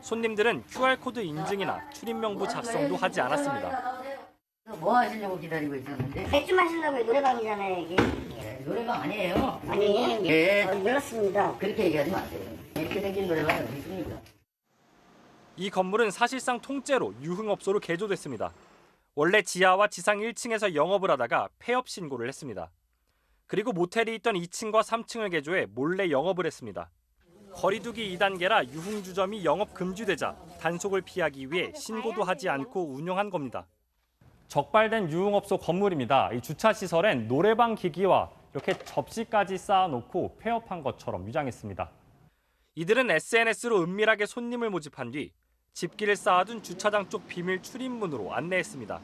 손님들은 QR코드 인증이나 출입명부 작성도 하지 않았습니다. 뭐 하시려고 기다리고 있었는데? 맥주 마시려고 노래방이잖아요, 이게. 네, 노래방 아니에요. 아니에요. 예. 몰랐습니다. 그렇게 얘기하지 마세요. 이렇게 생긴 노래방이 어디 있습니까? 이 건물은 사실상 통째로 유흥업소로 개조됐습니다. 원래 지하와 지상 1층에서 영업을 하다가 폐업 신고를 했습니다. 그리고 모텔이 있던 2층과 3층을 개조해 몰래 영업을 했습니다. 거리두기 2단계라 유흥주점이 영업 금지되자 단속을 피하기 위해 신고도 하지 않고 운영한 겁니다. 적발된 유흥업소 건물입니다. 이 주차시설엔 노래방 기기와 이렇게 접시까지 쌓아놓고 폐업한 것처럼 위장했습니다. 이들은 SNS로 은밀하게 손님을 모집한 뒤 집기를 쌓아둔 주차장 쪽 비밀 출입문으로 안내했습니다.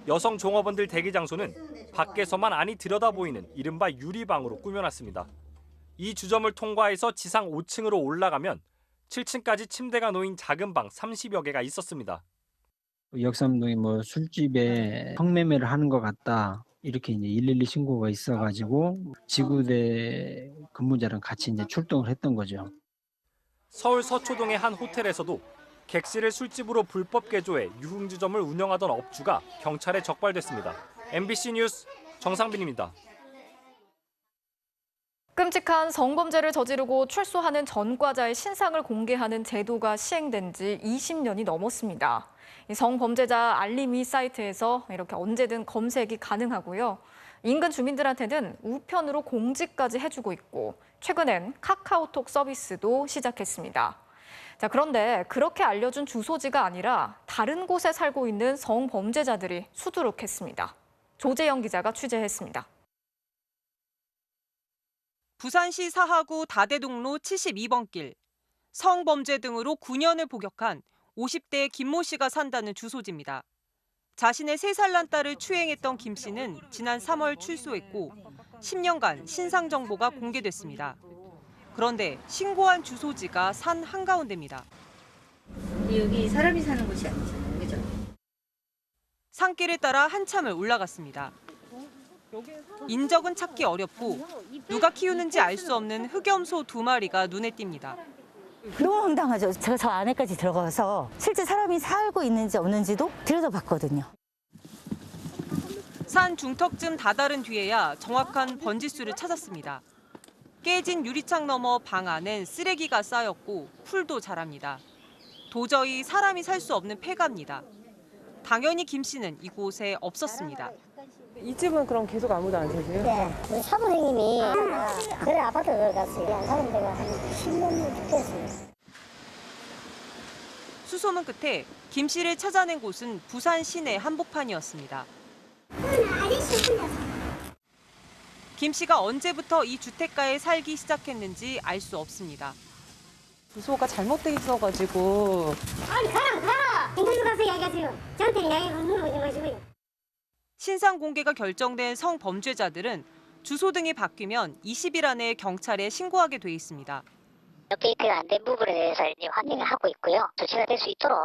여성 종업원들 대기 장소는 밖에서만 안이 들여다보이는 이른바 유리방으로 꾸며놨습니다. 이 주점을 통과해서 지상 5층으로 올라가면 7층까지 침대가 놓인 작은 방 30여 개가 있었습니다. 역삼동이 술집에 성매매를 하는 것 같다. 이렇게 이제 112 신고가 있어가지고 지구대 근무자랑 같이 이제 출동을 했던 거죠. 서울 서초동의 한 호텔에서도 객실을 술집으로 불법 개조해 유흥주점을 운영하던 업주가 경찰에 적발됐습니다. MBC 뉴스 정상빈입니다. 끔찍한 성범죄를 저지르고 출소하는 전과자의 신상을 공개하는 제도가 시행된 지 20년이 넘었습니다. 이 성범죄자 알림이 사이트에서 이렇게 언제든 검색이 가능하고요. 인근 주민들한테는 우편으로 공지까지 해주고 있고 최근엔 카카오톡 서비스도 시작했습니다. 자, 그런데 그렇게 알려준 주소지가 아니라 다른 곳에 살고 있는 성범죄자들이 수두룩했습니다. 조재영 기자가 취재했습니다. 부산시 사하구 다대동로 72번 길. 성범죄 등으로 9년을 복역한 50대 김모 씨가 산다는 주소지입니다. 자신의 3살 난 딸을 추행했던 김 씨는 지난 3월 출소했고 10년간 신상 정보가 공개됐습니다. 그런데 신고한 주소지가 산 한가운데입니다. 여기 사람이 사는 곳이 아니잖아요, 그죠? 산길을 따라 한참을 올라갔습니다. 인적은 찾기 어렵고 누가 키우는지 알 수 없는 흑염소 2마리가 눈에 띕니다. 너무 황당하죠. 제가 저 안에까지 들어가서 실제 사람이 살고 있는지 없는지도 들여다봤거든요. 산 중턱쯤 다다른 뒤에야 정확한 번지수를 찾았습니다. 깨진 유리창 너머 방 안엔 쓰레기가 쌓였고 풀도 자랍니다. 도저히 사람이 살 수 없는 폐가입니다. 당연히 김 씨는 이곳에 없었습니다. 이 집은 그럼 계속 아무도 안 사세요? 네, 우리 사부님이 그래 아파트 들어갔어요. 안 사는 데가 한 10년 됐어요. 수소문 끝에 김 씨를 찾아낸 곳은 부산 시내 한복판이었습니다. 김 씨가 언제부터 이 주택가에 살기 시작했는지 알 수 없습니다. 주소가 잘못돼 있어가지고. 아니 가라! 인터넷 가서 이야기하세요. 저한테 이야기하고 물어보지 마시고요. 신상 공개가 결정된 성범죄자들은 주소 등이 바뀌면 20일 안에 경찰에 신고하게 돼 있습니다. 업데이트가 안 된 부분에 대해서 이제 확인을 하고 있고요. 조치가 될 수 있도록.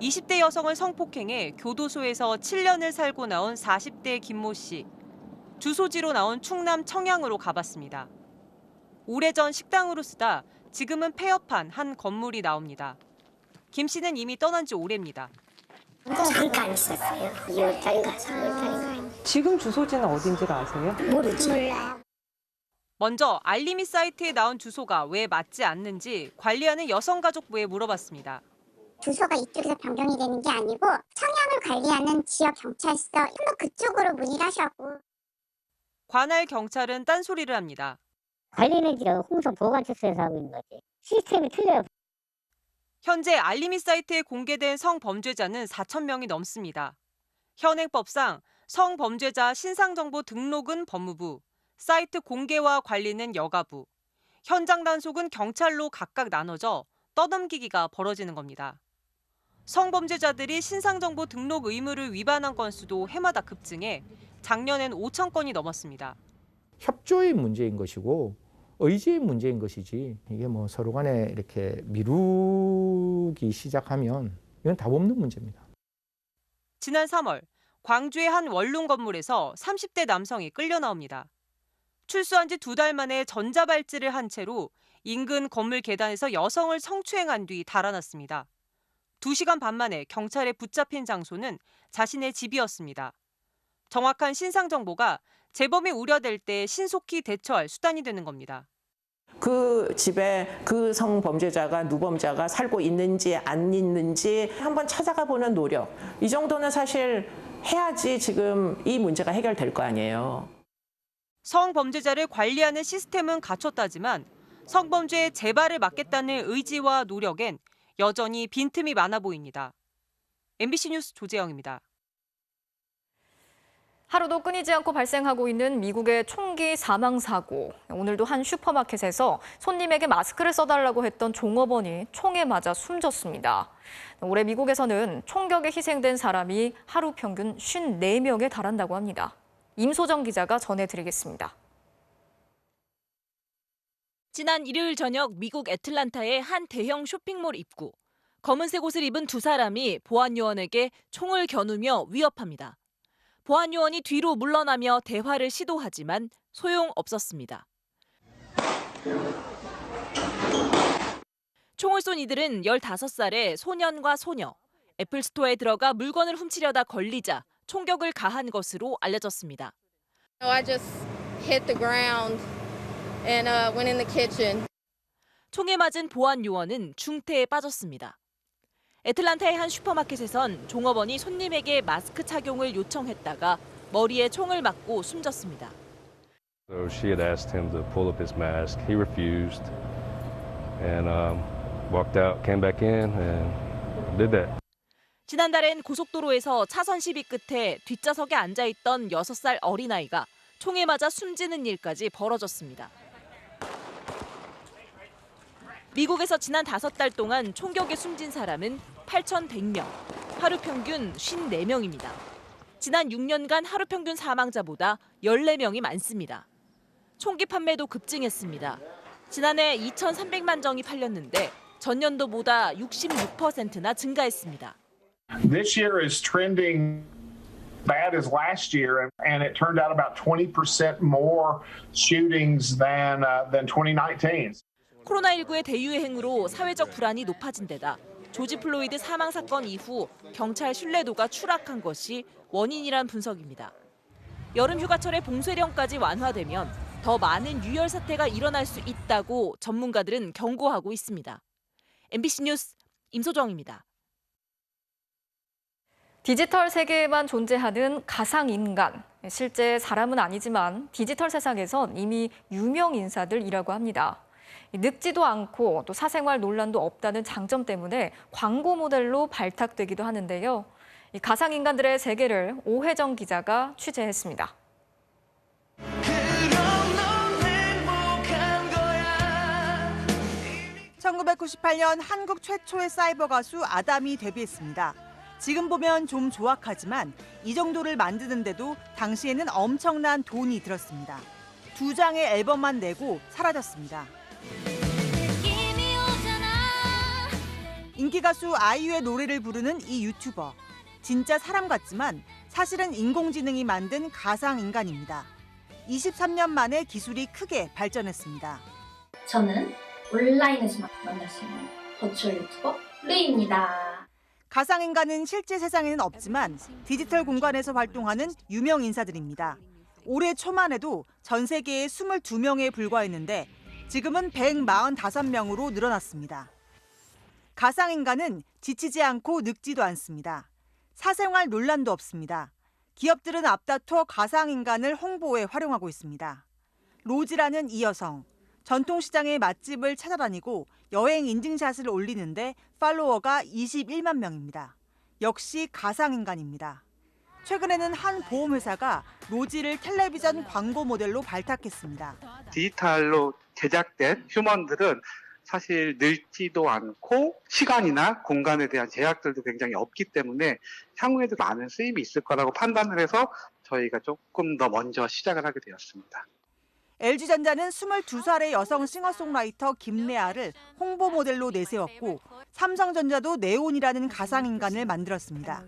20대 여성을 성폭행해 교도소에서 7년을 살고 나온 40대 김모 씨. 주소지로 나온 충남 청양으로 가봤습니다. 오래전 식당으로 쓰다 지금은 폐업한 한 건물이 나옵니다. 김 씨는 이미 떠난 지 오래입니다. 잠깐 있었어요. 2월달인가 3월달인가. 지금 주소지는 어딘지를 아세요? 모르지. 몰라요. 먼저 알림이 사이트에 나온 주소가 왜 맞지 않는지 관리하는 여성가족부에 물어봤습니다. 주소가 이쪽에서 변경이 되는 게 아니고 청약을 관리하는 지역 경찰서 또 그쪽으로 문의를 하셨고. 관할 경찰은 딴소리를 합니다. 관리는 지금 홍성 보건처에서 하고 있는 거지. 시스템이 틀려요. 현재 알림이 사이트에 공개된 성범죄자는 4,000명이 넘습니다. 현행법상 성범죄자 신상정보 등록은 법무부, 사이트 공개와 관리는 여가부, 현장 단속은 경찰로 각각 나눠져 떠넘기기가 벌어지는 겁니다. 성범죄자들이 신상정보 등록 의무를 위반한 건수도 해마다 급증해 작년엔 5,000건이 넘었습니다. 협조의 문제인 것이고 의지의 문제인 것이지 이게 뭐 서로 간에 이렇게 미루기 시작하면 이건 답 없는 문제입니다. 지난 3월 광주의 한 원룸 건물에서 30대 남성이 끌려 나옵니다. 출소한 지 2달 만에 전자발찌를 한 채로 인근 건물 계단에서 여성을 성추행한 뒤 달아났습니다. 2시간 반 만에 경찰에 붙잡힌 장소는 자신의 집이었습니다. 정확한 신상 정보가 재범이 우려될 때 신속히 대처할 수단이 되는 겁니다. 그 집에 그 성범죄자가 누범자가 살고 있는지 안 있는지 한번 찾아가 보는 노력. 이 정도는 사실 해야지 지금 이 문제가 해결될 거 아니에요. 성범죄자를 관리하는 시스템은 갖췄다지만 성범죄의 재발을 막겠다는 의지와 노력엔 여전히 빈틈이 많아 보입니다. MBC 뉴스 조재영입니다. 하루도 끊이지 않고 발생하고 있는 미국의 총기 사망 사고. 오늘도 한 슈퍼마켓에서 손님에게 마스크를 써달라고 했던 종업원이 총에 맞아 숨졌습니다. 올해 미국에서는 총격에 희생된 사람이 하루 평균 54명에 달한다고 합니다. 임소정 기자가 전해드리겠습니다. 지난 일요일 저녁 미국 애틀란타의 한 대형 쇼핑몰 입구. 검은색 옷을 입은 2사람이 보안 요원에게 총을 겨누며 위협합니다. 보안 요원이 뒤로 물러나며 대화를 시도하지만 소용없었습니다. 총을 쏜 이들은 15살의 소년과 소녀. 애플스토어에 들어가 물건을 훔치려다 걸리자 총격을 가한 것으로 알려졌습니다. I just hit the ground and went in the kitchen. 총에 맞은 보안 요원은 중태에 빠졌습니다. 애틀란타의 한 슈퍼마켓에선 종업원이 손님에게 마스크 착용을 요청했다가 머리에 총을 맞고 숨졌습니다. So she had asked him to pull up his mask. He refused and walked out, came back in and did that. 지난달엔 고속도로에서 차선 시비 끝에 뒷좌석에 앉아있던 6살 어린아이가 총에 맞아 숨지는 일까지 벌어졌습니다. 미국에서 지난 5달 동안 총격에 숨진 사람은 8,100명, 하루 평균 54명입니다. 지난 6년간 하루 평균 사망자보다 14명이 많습니다. 총기 판매도 급증했습니다. 지난해 2,300만 정이 팔렸는데 전년도보다 66%나 증가했습니다. This year is trending bad as last year, and it turned out about 20% more shootings than 2019. 코로나19의 대유행으로 사회적 불안이 높아진 데다 조지 플로이드 사망 사건 이후 경찰 신뢰도가 추락한 것이 원인이란 분석입니다. 여름 휴가철에 봉쇄령까지 완화되면 더 많은 유혈 사태가 일어날 수 있다고 전문가들은 경고하고 있습니다. MBC 뉴스 임소정입니다. 디지털 세계에만 존재하는 가상인간. 실제 사람은 아니지만 디지털 세상에선 이미 유명 인사들이라고 합니다. 늙지도 않고 또 사생활 논란도 없다는 장점 때문에 광고 모델로 발탁되기도 하는데요. 이 가상인간들의 세계를 오혜정 기자가 취재했습니다. 1998년 한국 최초의 사이버 가수 아담이 데뷔했습니다. 지금 보면 좀 조악하지만 이 정도를 만드는데도 당시에는 엄청난 돈이 들었습니다. 2장의 앨범만 내고 사라졌습니다. 인기 가수 아이유의 노래를 부르는 이 유튜버. 진짜 사람 같지만 사실은 인공지능이 만든 가상인간입니다. 23년 만에 기술이 크게 발전했습니다. 저는 온라인에서 만날 수 있는 버추얼 유튜버 루이입니다. 가상인간은 실제 세상에는 없지만 디지털 공간에서 활동하는 유명 인사들입니다. 올해 초만 해도 전 세계에 22명에 불과했는데 지금은 145명으로 늘어났습니다. 가상인간은 지치지 않고 늙지도 않습니다. 사생활 논란도 없습니다. 기업들은 앞다퉈 가상인간을 홍보에 활용하고 있습니다. 로지라는 이 여성, 전통시장의 맛집을 찾아다니고 여행 인증샷을 올리는데 팔로워가 21만 명입니다. 역시 가상인간입니다. 최근에는 한 보험회사가 로지를 텔레비전 광고 모델로 발탁했습니다. 디지털로 제작된 휴먼들은 사실 늙지도 않고 시간이나 공간에 대한 제약들도 굉장히 없기 때문에 향후에도 많은 쓰임이 있을 거라고 판단을 해서 저희가 조금 더 먼저 시작을 하게 되었습니다. LG전자는 22살의 여성 싱어송라이터 김래아를 홍보 모델로 내세웠고 삼성전자도 네온이라는 가상인간을 만들었습니다.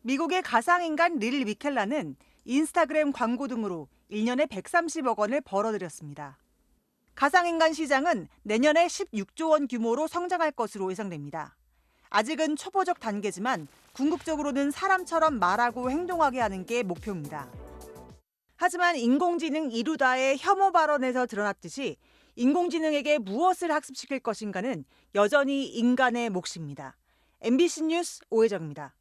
미국의 가상인간 릴 미켈라는 인스타그램 광고 등으로 1년에 130억 원을 벌어들였습니다. 가상인간 시장은 내년에 16조 원 규모로 성장할 것으로 예상됩니다. 아직은 초보적 단계지만 궁극적으로는 사람처럼 말하고 행동하게 하는 게 목표입니다. 하지만 인공지능 이루다의 혐오 발언에서 드러났듯이 인공지능에게 무엇을 학습시킬 것인가는 여전히 인간의 몫입니다. MBC 뉴스 오혜정입니다.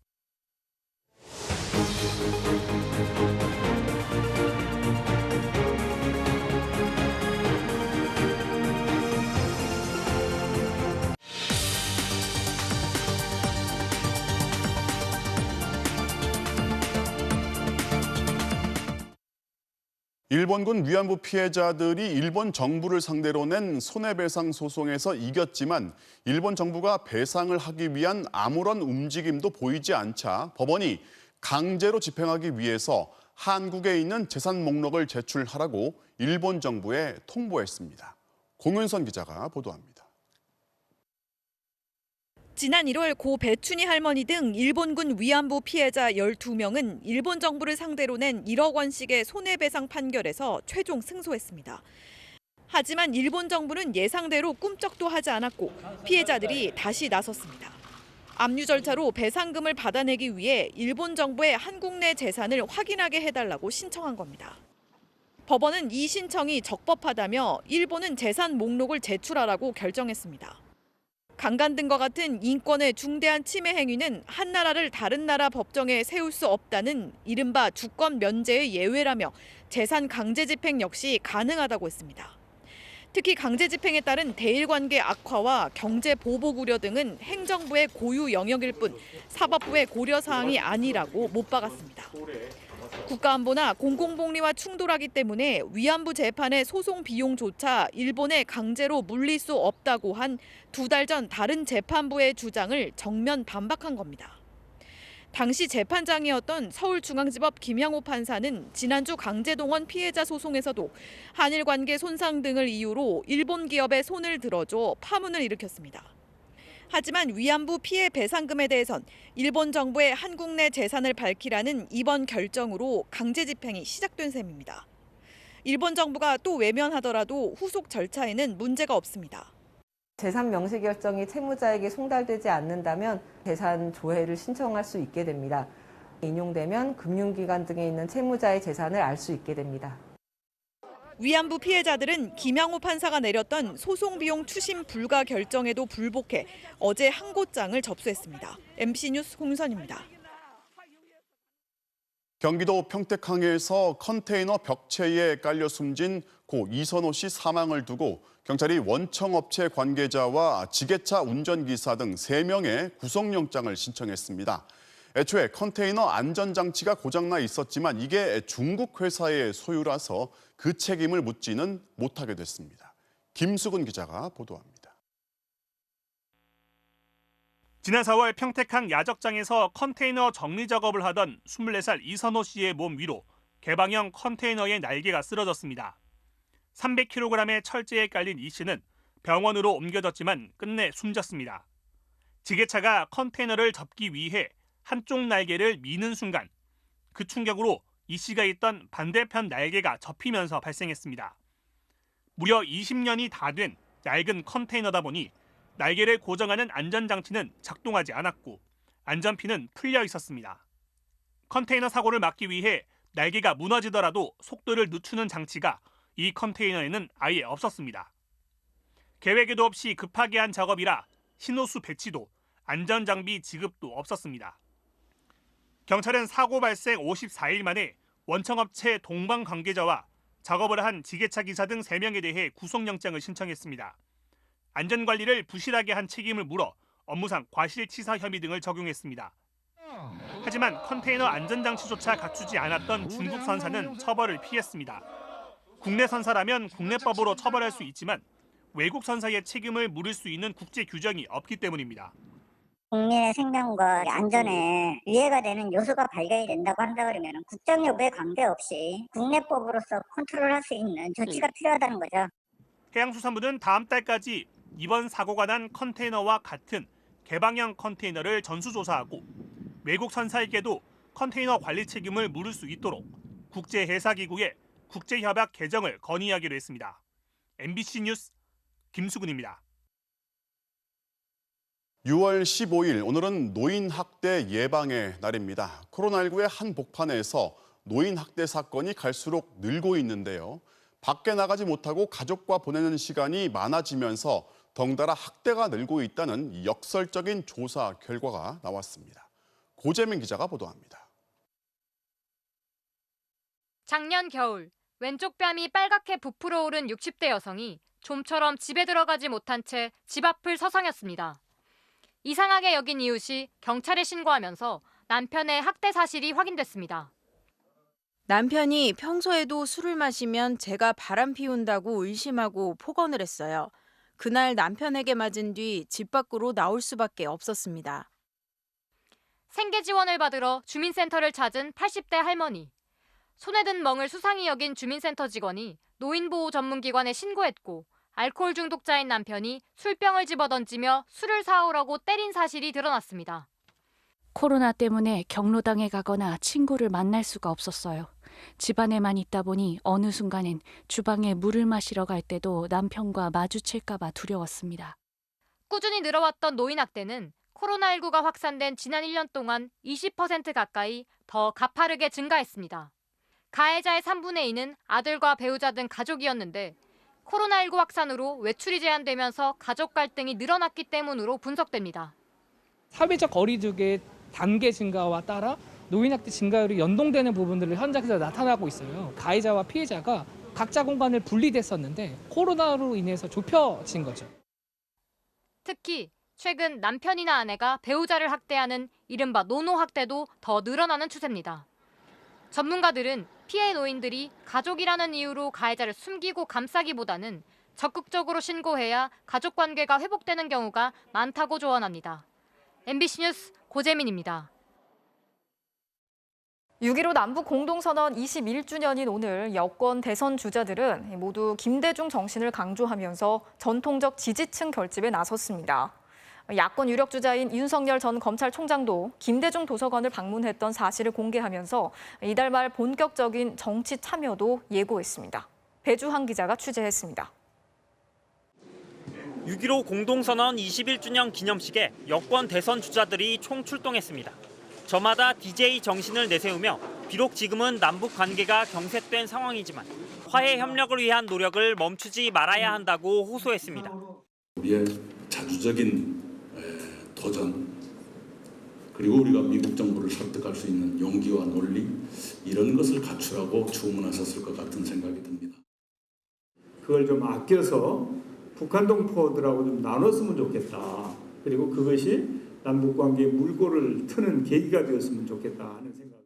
일본군 위안부 피해자들이 일본 정부를 상대로 낸 손해배상 소송에서 이겼지만 일본 정부가 배상을 하기 위한 아무런 움직임도 보이지 않자 법원이 강제로 집행하기 위해서 한국에 있는 재산 목록을 제출하라고 일본 정부에 통보했습니다. 공윤선 기자가 보도합니다. 지난 1월 고 배춘희 할머니 등 일본군 위안부 피해자 12명은 일본 정부를 상대로 낸 1억 원씩의 손해배상 판결에서 최종 승소했습니다. 하지만 일본 정부는 예상대로 꿈쩍도 하지 않았고 피해자들이 다시 나섰습니다. 압류 절차로 배상금을 받아내기 위해 일본 정부의 한국 내 재산을 확인하게 해달라고 신청한 겁니다. 법원은 이 신청이 적법하다며 일본은 재산 목록을 제출하라고 결정했습니다. 강간 등과 같은 인권의 중대한 침해 행위는 한 나라를 다른 나라 법정에 세울 수 없다는 이른바 주권 면제의 예외라며 재산 강제 집행 역시 가능하다고 했습니다. 특히 강제 집행에 따른 대일관계 악화와 경제 보복 우려 등은 행정부의 고유 영역일 뿐 사법부의 고려 사항이 아니라고 못 박았습니다. 국가안보나 공공복리와 충돌하기 때문에 위안부 재판의 소송 비용조차 일본에 강제로 물릴 수 없다고 한 2달 전 다른 재판부의 주장을 정면 반박한 겁니다. 당시 재판장이었던 서울중앙지법 김양호 판사는 지난주 강제동원 피해자 소송에서도 한일 관계 손상 등을 이유로 일본 기업에 손을 들어줘 파문을 일으켰습니다. 하지만 위안부 피해 배상금에 대해선 일본 정부의 한국 내 재산을 밝히라는 이번 결정으로 강제 집행이 시작된 셈입니다. 일본 정부가 또 외면하더라도 후속 절차에는 문제가 없습니다. 재산 명시 결정이 채무자에게 송달되지 않는다면 재산 조회를 신청할 수 있게 됩니다. 인용되면 금융기관 등에 있는 채무자의 재산을 알 수 있게 됩니다. 위안부 피해자들은 김양호 판사가 내렸던 소송 비용 추심 불가 결정에도 불복해 어제 항고장을 접수했습니다. MBC 뉴스 홍선입니다. 경기도 평택항에서 컨테이너 벽체에 깔려 숨진 고 이선호 씨 사망을 두고 경찰이 원청업체 관계자와 지게차 운전기사 등 3명의 구속영장을 신청했습니다. 애초에 컨테이너 안전장치가 고장나 있었지만 이게 중국 회사의 소유라서 그 책임을 묻지는 못하게 됐습니다. 김수근 기자가 보도합니다. 지난 4월 평택항 야적장에서 컨테이너 정리 작업을 하던 24살 이선호 씨의 몸 위로 개방형 컨테이너의 날개가 쓰러졌습니다. 300kg의 철제에 깔린 이 씨는 병원으로 옮겨졌지만 끝내 숨졌습니다. 지게차가 컨테이너를 접기 위해 한쪽 날개를 미는 순간 그 충격으로 이 씨가 있던 반대편 날개가 접히면서 발생했습니다. 무려 20년이 다 된 낡은 컨테이너다 보니 날개를 고정하는 안전장치는 작동하지 않았고 안전핀은 풀려 있었습니다. 컨테이너 사고를 막기 위해 날개가 무너지더라도 속도를 늦추는 장치가 이 컨테이너에는 아예 없었습니다. 계획에도 없이 급하게 한 작업이라 신호수 배치도 안전장비 지급도 없었습니다. 경찰은 사고 발생 54일 만에 원청업체 동방 관계자와 작업을 한 지게차 기사 등 3명에 대해 구속영장을 신청했습니다. 안전관리를 부실하게 한 책임을 물어 업무상 과실치사 혐의 등을 적용했습니다. 하지만 컨테이너 안전장치조차 갖추지 않았던 중국 선사는 처벌을 피했습니다. 국내 선사라면 국내법으로 처벌할 수 있지만 외국 선사의 책임을 물을 수 있는 국제 규정이 없기 때문입니다. 국민의 생명과 안전에 위해가 되는 요소가 발견이 된다고 한다 그러면 국적 여부에 관계없이 국내법으로서 컨트롤할 수 있는 조치가 필요하다는 거죠. 해양수산부는 다음 달까지 이번 사고가 난 컨테이너와 같은 개방형 컨테이너를 전수조사하고 외국 선사에게도 컨테이너 관리 책임을 물을 수 있도록 국제해사기구의 국제협약 개정을 건의하기로 했습니다. MBC 뉴스 김수근입니다. 6월 15일 오늘은 노인학대 예방의 날입니다. 코로나19의 한복판에서 노인학대 사건이 갈수록 늘고 있는데요. 밖에 나가지 못하고 가족과 보내는 시간이 많아지면서 덩달아 학대가 늘고 있다는 역설적인 조사 결과가 나왔습니다. 고재민 기자가 보도합니다. 작년 겨울 왼쪽 뺨이 빨갛게 부풀어 오른 60대 여성이 좀처럼 집에 들어가지 못한 채 집 앞을 서성였습니다. 이상하게 여긴 이웃이 경찰에 신고하면서 남편의 학대 사실이 확인됐습니다. 남편이 평소에도 술을 마시면 제가 바람 피운다고 의심하고 폭언을 했어요. 그날 남편에게 맞은 뒤 집 밖으로 나올 수밖에 없었습니다. 생계 지원을 받으러 주민센터를 찾은 80대 할머니. 손에 든 멍을 수상히 여긴 주민센터 직원이 노인보호 전문기관에 신고했고 알코올 중독자인 남편이 술병을 집어던지며 술을 사오라고 때린 사실이 드러났습니다. 코로나 때문에 경로당에 가거나 친구를 만날 수가 없었어요. 집안에만 있다 보니 어느 순간엔 주방에 물을 마시러 갈 때도 남편과 마주칠까 봐 두려웠습니다. 꾸준히 늘어왔던 노인학대는 코로나19가 확산된 지난 1년 동안 20% 가까이 더 가파르게 증가했습니다. 가해자의 3분의 2는 아들과 배우자 등 가족이었는데 코로나19 확산으로 외출이 제한되면서 가족 갈등이 늘어났기 때문으로 분석됩니다. 사회적 거리두기의 단계 증가와 따라 노인학대 증가율이 연동되는 부분들을 현장에서 나타나고 있어요. 가해자와 피해자가 각자 공간을 분리됐었는데 코로나로 인해서 좁혀진 거죠. 특히 최근 남편이나 아내가 배우자를 학대하는 이른바 노노학대도 더 늘어나는 추세입니다. 전문가들은 피해 노인들이 가족이라는 이유로 가해자를 숨기고 감싸기보다는 적극적으로 신고해야 가족 관계가 회복되는 경우가 많다고 조언합니다. MBC 뉴스 고재민입니다. 6.15 남북 공동선언 21주년인 오늘 여권 대선 주자들은 모두 김대중 정신을 강조하면서 전통적 지지층 결집에 나섰습니다. 야권 유력 주자인 윤석열 전 검찰총장도 김대중 도서관을 방문했던 사실을 공개하면서 이달 말 본격적인 정치 참여도 예고했습니다. 배주환 기자가 취재했습니다. 6.15 공동선언 21주년 기념식에 여권 대선 주자들이 총출동했습니다. 저마다 DJ 정신을 내세우며 비록 지금은 남북 관계가 경색된 상황이지만 화해 협력을 위한 노력을 멈추지 말아야 한다고 호소했습니다. 우리의 자주적인 도전, 그리고 우리가 미국 정부를 설득할 수 있는 용기와 논리, 이런 것을 갖추라고 주문하셨을 것 같은 생각이 듭니다. 그걸 좀 아껴서 북한 동포들하고 좀 나눴으면 좋겠다. 그리고 그것이 남북관계의 물꼬를 트는 계기가 되었으면 좋겠다 하는 생각.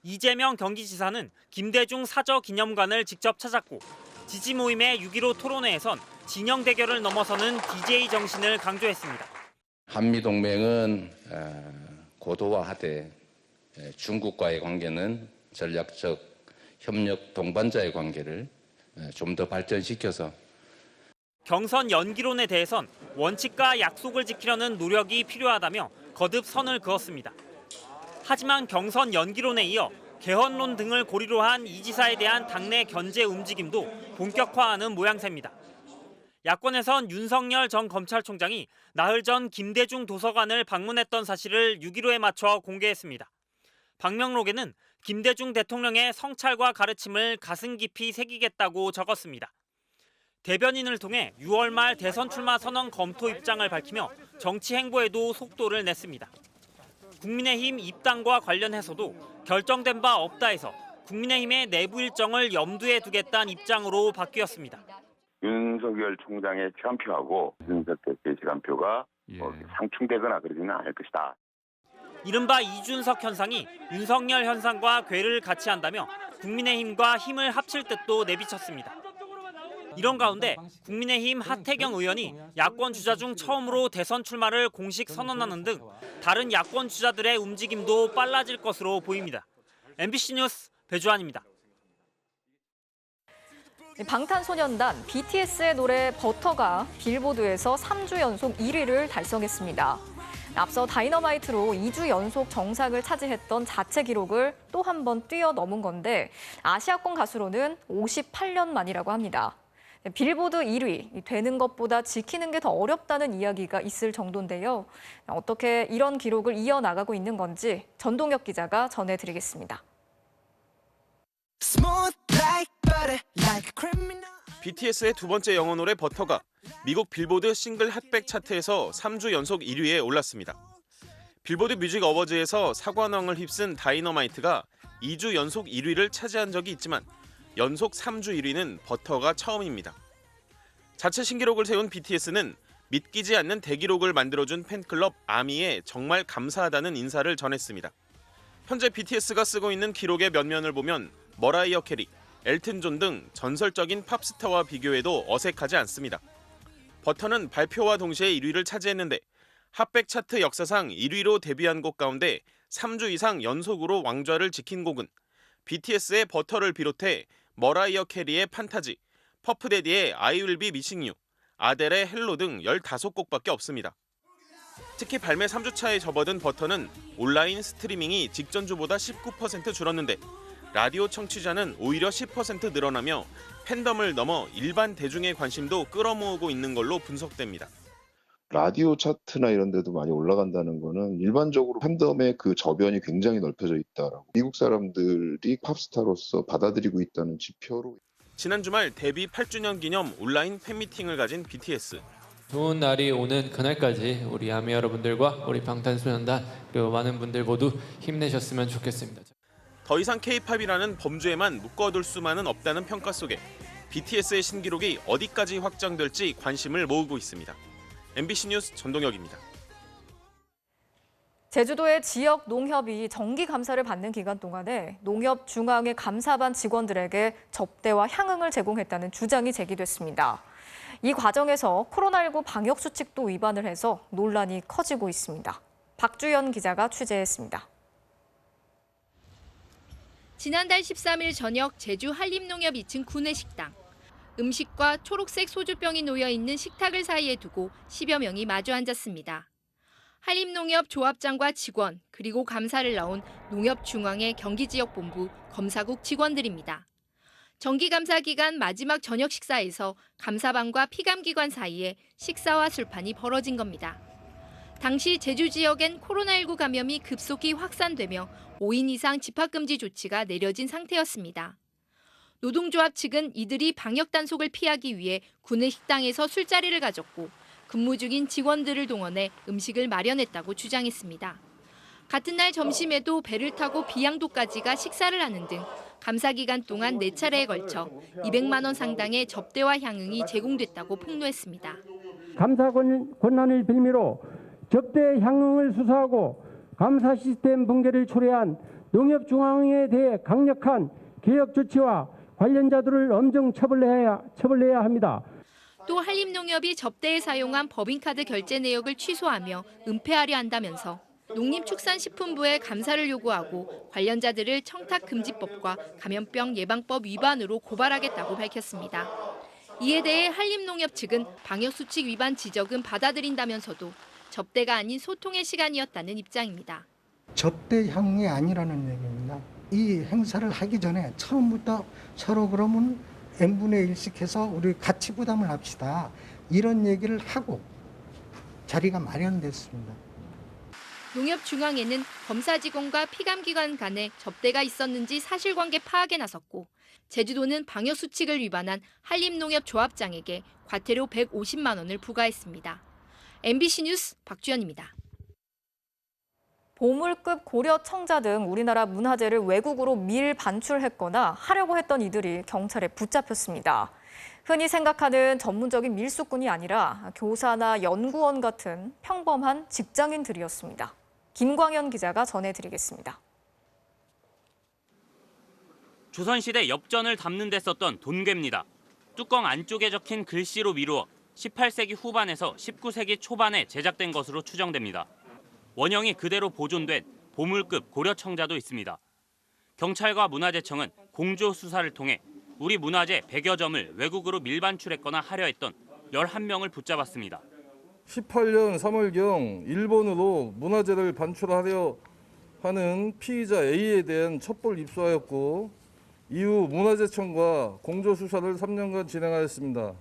이재명 경기지사는 김대중 사저 기념관을 직접 찾았고 지지 모임의 6.15 토론회에선 진영 대결을 넘어서는 DJ 정신을 강조했습니다. 한미동맹은 고도화하되 중국과의 관계는 전략적 협력 동반자의 관계를 좀 더 발전시켜서 경선 연기론에 대해선 원칙과 약속을 지키려는 노력이 필요하다며 거듭 선을 그었습니다. 하지만 경선 연기론에 이어 개헌론 등을 고리로 한 이 지사에 대한 당내 견제 움직임도 본격화하는 모양새입니다. 야권에선 윤석열 전 검찰총장이 나흘 전 김대중 도서관을 방문했던 사실을 6.15에 맞춰 공개했습니다. 방명록에는 김대중 대통령의 성찰과 가르침을 가슴 깊이 새기겠다고 적었습니다. 대변인을 통해 6월 말 대선 출마 선언 검토 입장을 밝히며 정치 행보에도 속도를 냈습니다. 국민의힘 입당과 관련해서도 결정된 바 없다해서 국민의힘의 내부 일정을 염두에 두겠다는 입장으로 바뀌었습니다. 윤석열 총장의 시간표하고 이준석 대표의 시간표가 상충되거나 그러지는 않을 것이다. 이른바 이준석 현상이 윤석열 현상과 궤를 같이 한다며 국민의힘과 힘을 합칠 뜻도 내비쳤습니다. 이런 가운데 국민의힘 하태경 의원이 야권 주자 중 처음으로 대선 출마를 공식 선언하는 등 다른 야권 주자들의 움직임도 빨라질 것으로 보입니다. MBC 뉴스 배주환입니다. 방탄소년단 BTS의 노래 버터가 빌보드에서 3주 연속 1위를 달성했습니다. 앞서 다이너마이트로 2주 연속 정상을 차지했던 자체 기록을 또 한 번 뛰어넘은 건데 아시아권 가수로는 58년 만이라고 합니다. 빌보드 1위 되는 것보다 지키는 게 더 어렵다는 이야기가 있을 정도인데요. 어떻게 이런 기록을 이어나가고 있는 건지 전동혁 기자가 전해드리겠습니다. BTS의 두 번째 영어 노래 버터가 미국 빌보드 싱글 핫백 차트에서 3주 연속 1위에 올랐습니다. 빌보드 뮤직 어워즈에서 사관왕을 휩쓴 다이너마이트가 2주 연속 1위를 차지한 적이 있지만 연속 3주 1위는 버터가 처음입니다. 자체 신기록을 세운 BTS는 믿기지 않는 대기록을 만들어준 팬클럽 아미에 정말 감사하다는 인사를 전했습니다. 현재 BTS가 쓰고 있는 기록의 면면을 보면 머라이어 캐리, 엘튼 존 등 전설적인 팝스타와 비교해도 어색하지 않습니다. 버터는 발표와 동시에 1위를 차지했는데 핫백 차트 역사상 1위로 데뷔한 곡 가운데 3주 이상 연속으로 왕좌를 지킨 곡은 BTS의 버터를 비롯해 머라이어 캐리의 판타지, 퍼프데디의 I Will Be Missing You, 아델의 헬로 등 15곡밖에 없습니다. 특히 발매 3주차에 접어든 버터는 온라인 스트리밍이 직전주보다 19% 줄었는데 라디오 청취자는 오히려 10% 늘어나며 팬덤을 넘어 일반 대중의 관심도 끌어모으고 있는 걸로 분석됩니다. 라디오 차트나 이런 데도 많이 올라간다는 거는 일반적으로 팬덤의 그 저변이 굉장히 넓혀져 있다라고 미국 사람들이 팝스타로서 받아들이고 있다는 지표로. 지난 주말 데뷔 8주년 기념 온라인 팬미팅을 가진 BTS. 좋은 날이 오는 그날까지 우리 아미 여러분들과 우리 방탄소년단 그리고 많은 분들 모두 힘내셨으면 좋겠습니다. 더 이상 K-팝이라는 범주에만 묶어둘 수만은 없다는 평가 속에 BTS의 신기록이 어디까지 확장될지 관심을 모으고 있습니다. MBC 뉴스 전동혁입니다. 제주도의 지역 농협이 정기 감사를 받는 기간 동안에 농협 중앙회 감사반 직원들에게 접대와 향응을 제공했다는 주장이 제기됐습니다. 이 과정에서 코로나19 방역 수칙도 위반을 해서 논란이 커지고 있습니다. 박주연 기자가 취재했습니다. 지난달 13일 저녁 제주 한림농협 2층 구내식당. 음식과 초록색 소주병이 놓여 있는 식탁을 사이에 두고 10여 명이 마주 앉았습니다. 한림농협 조합장과 직원, 그리고 감사를 나온 농협중앙회 경기지역본부 검사국 직원들입니다. 정기감사 기간 마지막 저녁 식사에서 감사반과 피감기관 사이에 식사와 술판이 벌어진 겁니다. 당시 제주 지역엔 코로나19 감염이 급속히 확산되며 5인 이상 집합금지 조치가 내려진 상태였습니다. 노동조합 측은 이들이 방역 단속을 피하기 위해 구내 식당에서 술자리를 가졌고 근무 중인 직원들을 동원해 음식을 마련했다고 주장했습니다. 같은 날 점심에도 배를 타고 비양도까지가 식사를 하는 등 감사 기간 동안 4차례에 걸쳐 200만 원 상당의 접대와 향응이 제공됐다고 폭로했습니다. 감사 권한을 빌미로 접대 향응을 수사하고 감사 시스템 붕괴를 초래한 농협중앙회에 대해 강력한 개혁 조치와 관련자들을 엄정 처벌해야 합니다. 또 한림농협이 접대에 사용한 법인카드 결제 내역을 취소하며 은폐하려 한다면서 농림축산식품부에 감사를 요구하고 관련자들을 청탁금지법과 감염병 예방법 위반으로 고발하겠다고 밝혔습니다. 이에 대해 한림농협 측은 방역수칙 위반 지적은 받아들인다면서도 접대가 아닌 소통의 시간이었다는 입장입니다. 접대 향응이 아니라는 얘기입니다. 이 행사를 하기 전에 처음부터 서로 그러면 n분의 1씩 해서 우리 같이 부담을 합시다. 이런 얘기를 하고 자리가 마련됐습니다. 농협중앙회는 검사 직원과 피감기관 간에 접대가 있었는지 사실관계 파악에 나섰고 제주도는 방역수칙을 위반한 한림농협 조합장에게 과태료 150만 원을 부과했습니다. MBC 뉴스 박주연입니다. 보물급 고려 청자 등 우리나라 문화재를 외국으로 밀반출했거나 하려고 했던 이들이 경찰에 붙잡혔습니다. 흔히 생각하는 전문적인 밀수꾼이 아니라 교사나 연구원 같은 평범한 직장인들이었습니다. 김광현 기자가 전해드리겠습니다. 조선시대 엽전을 담는 데 썼던 돈괴입니다. 뚜껑 안쪽에 적힌 글씨로 미루어 18세기 후반에서 19세기 초반에 제작된 것으로 추정됩니다. 원형이 그대로 보존된 보물급 고려청자도 있습니다. 경찰과 문화재청은 공조 수사를 통해 우리 문화재 100여 점을 외국으로 밀반출했거나 하려 했던 11명을 붙잡았습니다. 18년 3월경 일본으로 문화재를 반출하려 하는 피의자 A에 대한 첩보를 입수하였고 이후 문화재청과 공조 수사를 3년간 진행하였습니다.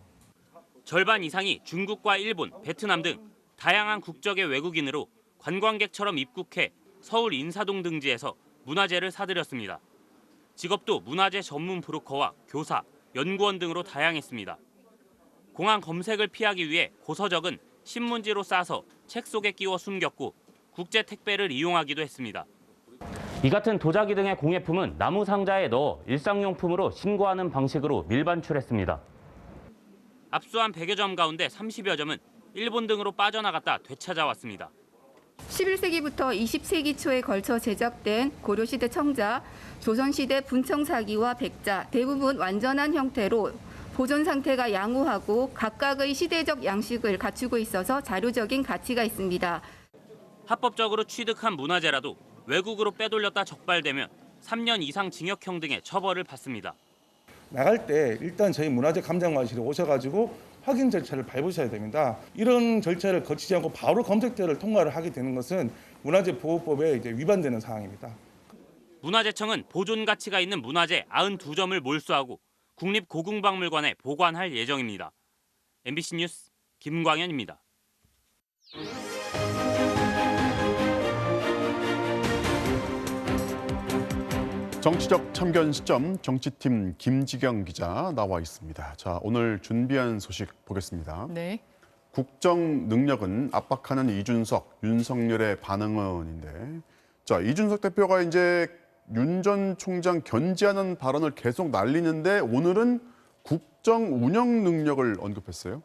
절반 이상이 중국과 일본, 베트남 등 다양한 국적의 외국인으로 관광객처럼 입국해 서울 인사동 등지에서 문화재를 사들였습니다. 직업도 문화재 전문 브로커와 교사, 연구원 등으로 다양했습니다. 공안 검색을 피하기 위해 고서적은 신문지로 싸서 책 속에 끼워 숨겼고 국제 택배를 이용하기도 했습니다. 이 같은 도자기 등의 공예품은 나무 상자에 넣어 일상용품으로 신고하는 방식으로 밀반출했습니다. 압수한 100여 점 가운데 30여 점은 일본 등으로 빠져나갔다 되찾아왔습니다. 11세기부터 20세기 초에 걸쳐 제작된 고려시대 청자, 조선시대 분청사기와 백자 대부분 완전한 형태로 보존 상태가 양호하고 각각의 시대적 양식을 갖추고 있어서 자료적인 가치가 있습니다. 합법적으로 취득한 문화재라도 외국으로 빼돌렸다 적발되면 3년 이상 징역형 등의 처벌을 받습니다. 나갈 때 일단 저희 문화재 감정관실에 오셔가지고 확인 절차를 밟으셔야 됩니다. 이런 절차를 거치지 않고 바로 검색대를 통과를 하게 되는 것은 문화재 보호법에 이제 위반되는 사항입니다. 문화재청은 보존 가치가 있는 문화재 92점을 몰수하고 국립고궁박물관에 보관할 예정입니다. MBC 뉴스 김광현입니다. 정치적 참견 시점 정치팀 김지경 기자 나와 있습니다. 자, 오늘 준비한 소식 보겠습니다. 네. 국정 능력은 압박하는 이준석, 윤석열의 반응은인데, 자, 이준석 대표가 이제 윤 전 총장 견제하는 발언을 계속 날리는데 오늘은 국정 운영 능력을 언급했어요.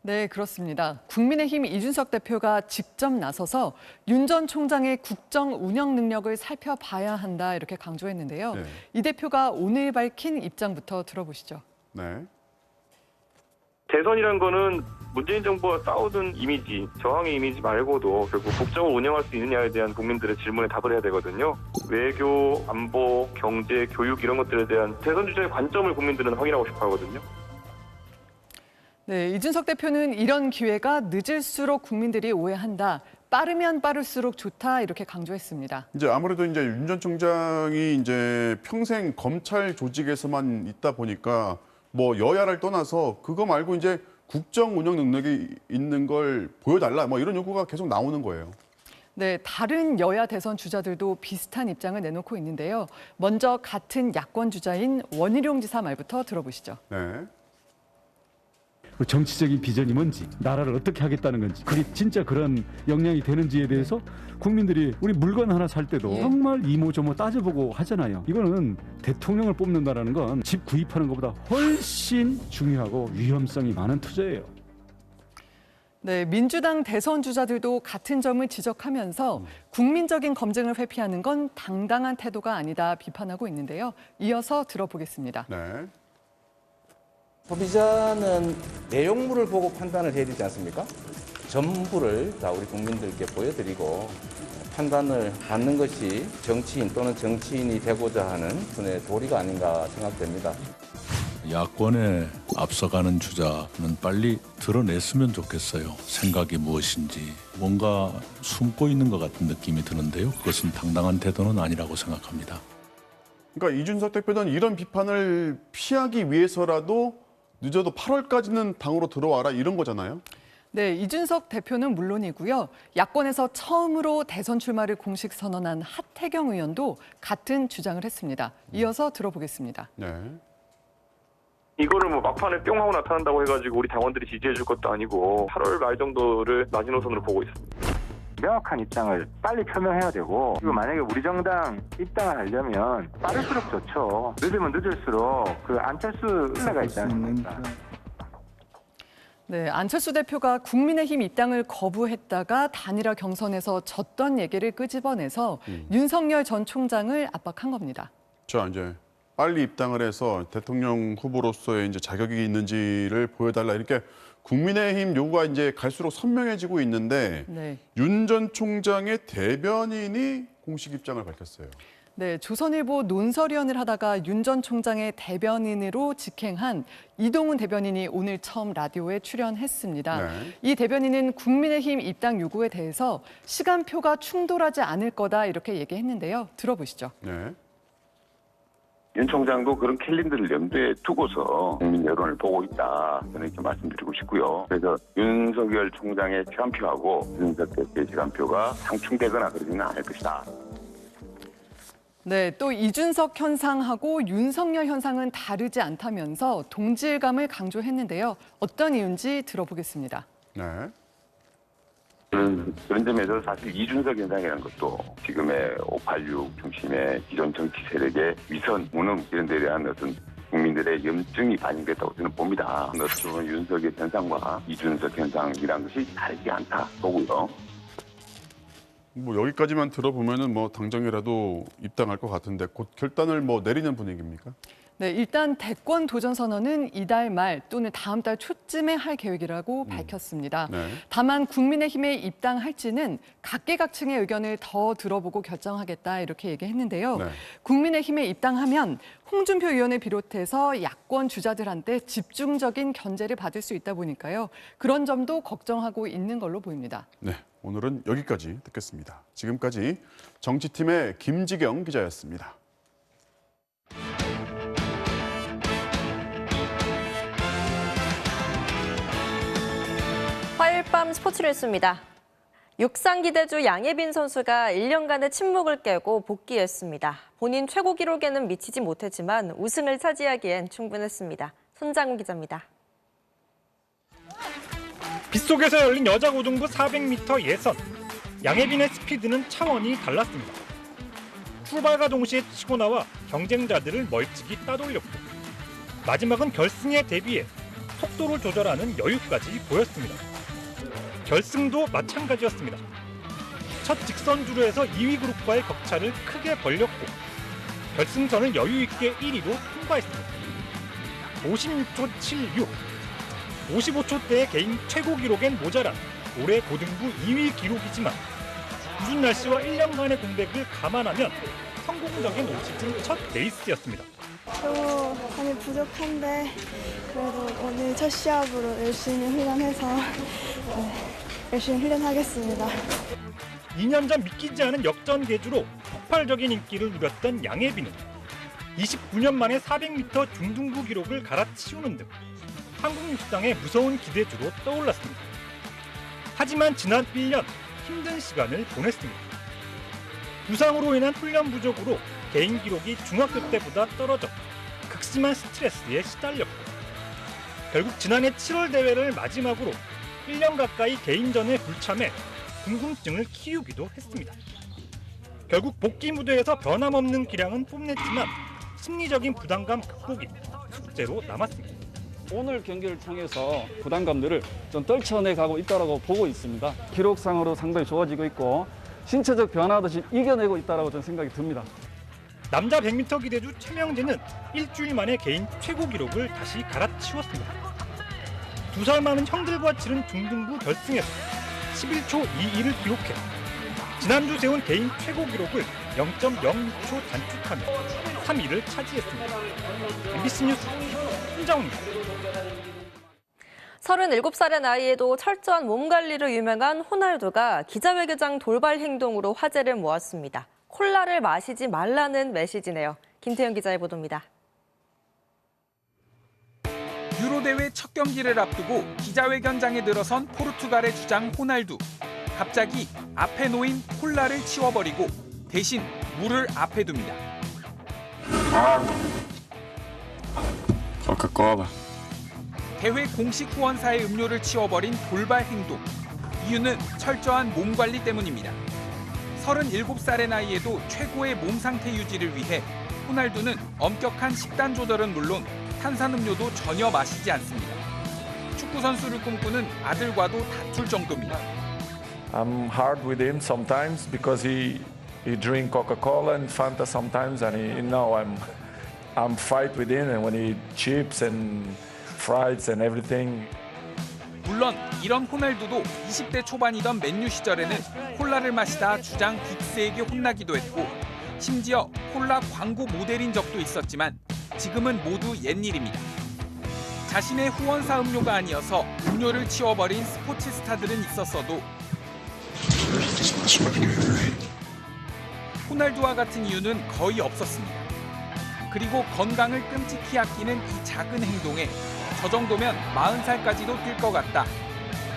네, 그렇습니다. 국민의힘 이준석 대표가 직접 나서서 윤 전 총장의 국정 운영 능력을 살펴봐야 한다 이렇게 강조했는데요. 네. 이 대표가 오늘 밝힌 입장부터 들어보시죠. 네. 대선이란 거는 문재인 정부와 싸우던 이미지, 저항의 이미지 말고도 결국 국정을 운영할 수 있느냐에 대한 국민들의 질문에 답을 해야 되거든요. 외교, 안보, 경제, 교육 이런 것들에 대한 대선 주자의 관점을 국민들은 확인하고 싶어 하거든요. 네, 이준석 대표는 이런 기회가 늦을수록 국민들이 오해한다. 빠르면 빠를수록 좋다 이렇게 강조했습니다. 이제 아무래도 이제 윤 전 총장이 이제 평생 검찰 조직에서만 있다 보니까 뭐 여야를 떠나서 그거 말고 이제 국정 운영 능력이 있는 걸 보여달라 뭐 이런 요구가 계속 나오는 거예요. 네, 다른 여야 대선 주자들도 비슷한 입장을 내놓고 있는데요. 먼저 같은 야권 주자인 원희룡 지사 말부터 들어보시죠. 네. 정치적인 비전이 뭔지, 나라를 어떻게 하겠다는 건지, 그게 진짜 그런 역량이 되는지에 대해서 국민들이 우리 물건 하나 살 때도 정말 이모저모 따져보고 하잖아요. 이거는 대통령을 뽑는다는 건 집 구입하는 것보다 훨씬 중요하고 위험성이 많은 투자예요. 네, 민주당 대선 주자들도 같은 점을 지적하면서 국민적인 검증을 회피하는 건 당당한 태도가 아니다 비판하고 있는데요. 이어서 들어보겠습니다. 네. 소비자는 내용물을 보고 판단을 해야 되지 않습니까? 전부를 다 우리 국민들께 보여드리고 판단을 받는 것이 정치인 또는 정치인이 되고자 하는 분의 도리가 아닌가 생각됩니다. 야권에 앞서가는 주자는 빨리 드러냈으면 좋겠어요. 생각이 무엇인지 뭔가 숨고 있는 것 같은 느낌이 드는데요. 그것은 당당한 태도는 아니라고 생각합니다. 그러니까 이준석 대표는 이런 비판을 피하기 위해서라도 늦어도 8월까지는 당으로 들어와라 이런 거잖아요. 네, 이준석 대표는 물론이고요. 야권에서 처음으로 대선 출마를 공식 선언한 하태경 의원도 같은 주장을 했습니다. 이어서 들어보겠습니다. 네. 이거를 뭐 막판에 뿅 하고 나타난다고 해가지고 우리 당원들이 지지해 줄 것도 아니고 8월 말 정도를 마지노선으로 보고 있습니다. 명확한 입장을 빨리 표명해야 되고, 그리고 만약에 우리 정당 입당을 하려면 빠를수록 좋죠. 늦으면 늦을수록 그 안철수 의사가 있지 않습니까? 네, 안철수 대표가 국민의힘 입당을 거부했다가 단일화 경선에서 졌던 얘기를 끄집어내서 윤석열 전 총장을 압박한 겁니다. 자, 이제 빨리 입당을 해서 대통령 후보로서의 이제 자격이 있는지를 보여달라 이렇게 국민의힘 요구가 이제 갈수록 선명해지고 있는데 네. 윤 전 총장의 대변인이 공식 입장을 밝혔어요. 네, 조선일보 논설위원을 하다가 윤 전 총장의 대변인으로 직행한 이동훈 대변인이 오늘 처음 라디오에 출연했습니다. 네. 이 대변인은 국민의힘 입당 요구에 대해서 시간표가 충돌하지 않을 거다 이렇게 얘기했는데요. 들어보시죠. 네. 윤 총장도 그런 캘린더를 염두에 두고서 국민 여론을 보고 있다. 저는 이렇게 말씀드리고 싶고요. 그래서 윤석열 총장의 시간표하고 윤석 대표의 시간표가 상충되거나 그러지는 않을 것이다. 네, 또 이준석 현상하고 윤석열 현상은 다르지 않다면서 동질감을 강조했는데요. 어떤 이유인지 들어보겠습니다. 네. 그런 점에서 사실 이준석 현상이라는 것도 지금의 586 중심의 기존 정치 세력의 위선, 무능 이런 데에 대한 어떤 국민들의 염증이 반영됐다고 저는 봅니다. 어떤 윤석열 현상과 이준석 현상이라는 것이 다르지 않다 보고요. 뭐 여기까지만 들어보면은 뭐 당장이라도 입당할 것 같은데 곧 결단을 뭐 내리는 분위기입니까? 네, 일단 대권 도전 선언은 이달 말 또는 다음 달 초쯤에 할 계획이라고 밝혔습니다. 네. 다만 국민의힘에 입당할지는 각계각층의 의견을 더 들어보고 결정하겠다 이렇게 얘기했는데요. 네. 국민의힘에 입당하면 홍준표 의원을 비롯해서 야권 주자들한테 집중적인 견제를 받을 수 있다 보니까요. 그런 점도 걱정하고 있는 걸로 보입니다. 네, 오늘은 여기까지 듣겠습니다. 지금까지 정치팀의 김지경 기자였습니다. 화요일 밤 스포츠 뉴스입니다. 육상 기대주 양예빈 선수가 1년간의 침묵을 깨고 복귀했습니다. 본인 최고 기록에는 미치지 못했지만 우승을 차지하기엔 충분했습니다. 손장훈 기자입니다. 빗속에서 열린 여자 고등부 400m 예선. 양예빈의 스피드는 차원이 달랐습니다. 출발과 동시에 치고 나와 경쟁자들을 멀찍이 따돌렸고 마지막은 결승에 대비해 속도를 조절하는 여유까지 보였습니다. 결승도 마찬가지였습니다. 첫 직선주로에서 2위 그룹과의 격차를 크게 벌렸고 결승선을 여유 있게 1위로 통과했습니다. 56초 76, 55초대의 개인 최고 기록엔 모자란 올해 고등부 2위 기록이지만 궂은 날씨와 1년간의 공백을 감안하면 성공적인 올 시즌 첫 레이스였습니다. 너무 많이 부족한데 그래도 오늘 첫 시합으로 열심히 훈련해서 열심히 훈련하겠습니다. 2년 전 믿기지 않은 역전 계주로 폭발적인 인기를 누렸던 양예빈은 29년 만에 400m 중등부 기록을 갈아치우는 등 한국 육상의 무서운 기대주로 떠올랐습니다. 하지만 지난 1년 힘든 시간을 보냈습니다. 부상으로 인한 훈련 부족으로 개인 기록이 중학교 때보다 떨어져 극심한 스트레스에 시달렸고 결국 지난해 7월 대회를 마지막으로 1년 가까이 개인전에 불참해 궁금증을 키우기도 했습니다. 결국 복귀 무대에서 변함없는 기량은 뽐냈지만 심리적인 부담감 극복이 숙제로 남았습니다. 오늘 경기를 통해서 부담감들을 좀 떨쳐내가고 있다고 보고 있습니다. 기록상으로 상당히 좋아지고 있고 신체적 변화도 이겨내고 있다고 저는 생각이 듭니다. 남자 100m 기대주 최명재는 일주일 만에 개인 최고 기록을 다시 갈아치웠습니다. 2살 많은 형들과 치른 중등부 결승에서 11초 22를 기록해 지난주 세운 개인 최고 기록을 0.06초 단축하며 3위를 차지했습니다. MBC 뉴스 손장훈입니다. 37살의 나이에도 철저한 몸 관리로 유명한 호날두가 기자회견장 돌발 행동으로 화제를 모았습니다. 콜라를 마시지 말라는 메시지네요. 김태현 기자의 보도입니다. 유로 대회 첫 경기를 앞두고 기자회견장에 들어선 포르투갈의 주장 호날두. 갑자기 앞에 놓인 콜라를 치워버리고 대신 물을 앞에 둡니다. 코카콜라. 대회 공식 후원사의 음료를 치워버린 돌발 행동. 이유는 철저한 몸 관리 때문입니다. 37살의 나이에도 최고의 몸 상태 유지를 위해 호날두는 엄격한 식단 조절은 물론 탄산음료도 전혀 마시지 않습니다. 축구 선수를 꿈꾸는 아들과도 다툴 정도입니다. I'm hard with him sometimes because he drink Coca-Cola and Fanta sometimes, and I'm fight with him, and when he chips and fries and everything. 물론 이런 호날두도 20대 초반이던 맨유 시절에는 콜라를 마시다 주장 긱스에게 혼나기도 했고 심지어 콜라 광고 모델인 적도 있었지만 지금은 모두 옛일입니다. 자신의 후원사 음료가 아니어서 음료를 치워버린 스포츠 스타들은 있었어도 호날두와 같은 이유는 거의 없었습니다. 그리고 건강을 끔찍히 아끼는 이 작은 행동에 저 정도면 40살까지도 뛸 것 같다.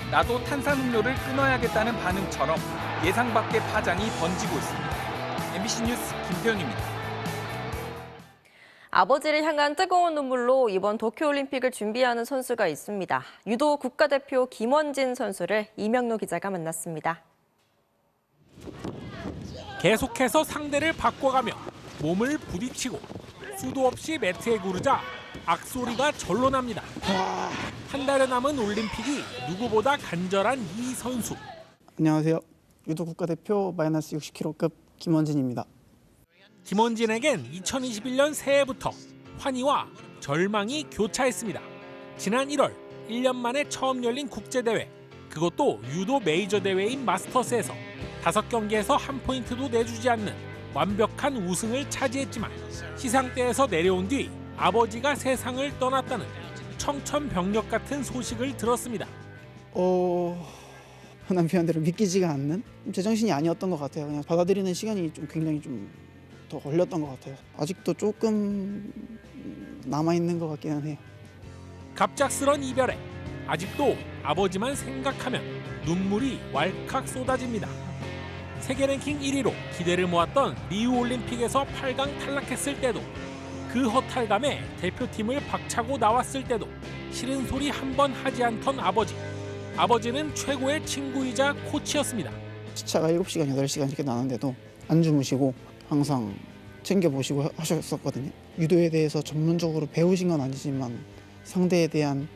나도 탄산음료를 끊어야겠다는 반응처럼 예상 밖의 파장이 번지고 있습니다. MBC 뉴스 김태현입니다. 아버지를 향한 뜨거운 눈물로 이번 도쿄올림픽을 준비하는 선수가 있습니다. 유도 국가대표 김원진 선수를 이명노 기자가 만났습니다. 계속해서 상대를 바꿔가며 몸을 부딪히고 수도 없이 매트에 구르자 악소리가 절로 납니다. 한 달여 남은 올림픽이 누구보다 간절한 이 선수. 안녕하세요. 유도 국가대표 마이너스 60kg급 김원진입니다. 김원진에겐 2021년 새해부터 환희와 절망이 교차했습니다. 지난 1월 1년 만에 처음 열린 국제대회, 그것도 유도 메이저 대회인 마스터스에서 5경기에서 한 포인트도 내주지 않는 완벽한 우승을 차지했지만 시상대에서 내려온 뒤 아버지가 세상을 떠났다는 청천벽력 같은 소식을 들었습니다. 흔한 대로 믿기지가 않는 제정신이 아니었던 것 같아요. 그냥 받아들이는 시간이 굉장히 더 걸렸던 것 같아요. 아직도 조금 남아있는 것 같기는 해요. 갑작스런 이별에 아직도 아버지만 생각하면 눈물이 왈칵 쏟아집니다. 세계 랭킹 1위로 기대를 모았던 리우올림픽에서 8강 탈락했을 때도, 그 허탈감에 대표팀을 박차고 나왔을 때도 싫은 소리 한 번 하지 않던 아버지. 아버지는 최고의 친구이자 코치였습니다. 시차가 7시간, 8시간 이렇게 나는데도 안 주무시고 항상 챙겨보시고 하셨었거든요. 유도에 대해서 전문적으로 배우신 건 아니지만 상대에 대한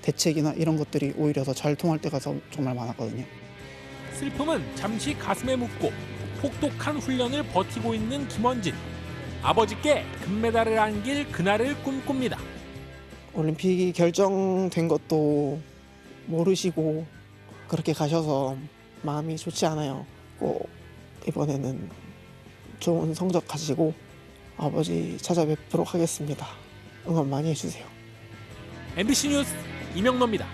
대책이나 이런 것들이 오히려 더 잘 통할 때가 정말 많았거든요. 슬픔은 잠시 가슴에 묻고 혹독한 훈련을 버티고 있는 김원진. 아버지께 금메달을 안길 그날을 꿈꿉니다. 올림픽이 결정된 것도 모르시고 그렇게 가셔서 마음이 좋지 않아요. 꼭 이번에는 좋은 성적 가지고 아버지 찾아뵙도록 하겠습니다. 응원 많이 해주세요. MBC 뉴스 이명노입니다.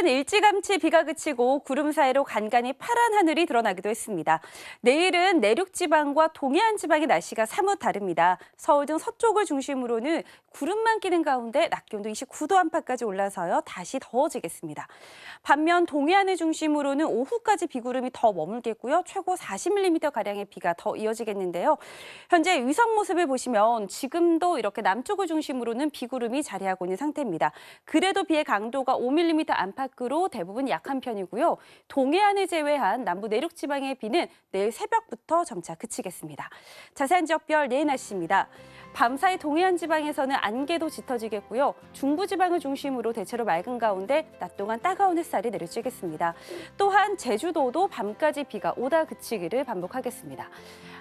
일찌감치 비가 그치고 구름 사이로 간간히 파란 하늘이 드러나기도 했습니다. 내일은 내륙 지방과 동해안 지방의 날씨가 사뭇 다릅니다. 서울 등 서쪽을 중심으로는 구름만 끼는 가운데 낮 기온도 29도 안팎까지 올라서요. 다시 더워지겠습니다. 반면 동해안을 중심으로는 오후까지 비구름이 더 머물겠고요. 최고 40mm가량의 비가 더 이어지겠는데요. 현재 위성 모습을 보시면 지금도 이렇게 남쪽을 중심으로는 비구름이 자리하고 있는 상태입니다. 그래도 비의 강도가 5mm 안팎으로 대부분 약한 편이고요. 동해안을 제외한 남부 내륙 지방의 비는 내일 새벽부터 점차 그치겠습니다. 자세한 지역별 내일 날씨입니다. 밤사이 동해안 지방에서는 안개도 짙어지겠고요. 중부지방을 중심으로 대체로 맑은 가운데 낮 동안 따가운 햇살이 내려지겠습니다. 또한 제주도도 밤까지 비가 오다 그치기를 반복하겠습니다.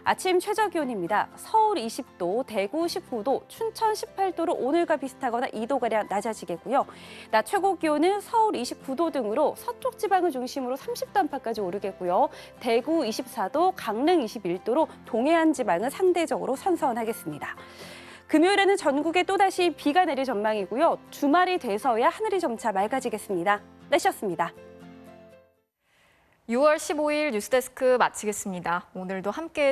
아침 최저기온입니다. 서울 20도, 대구 19도, 춘천 18도로 오늘과 비슷하거나 2도가량 낮아지겠고요. 낮 최고기온은 서울 29도 등으로 서쪽 지방을 중심으로 30도 안팎까지 오르겠고요. 대구 24도, 강릉 21도로 동해안 지방은 상대적으로 선선하겠습니다. 금요일에는 전국에 또다시 비가 내릴 전망이고요. 주말이 돼서야 하늘이 점차 맑아지겠습니다. 날씨였습니다. 6월 15일 뉴스데스크 마치겠습니다. 오늘도 함께해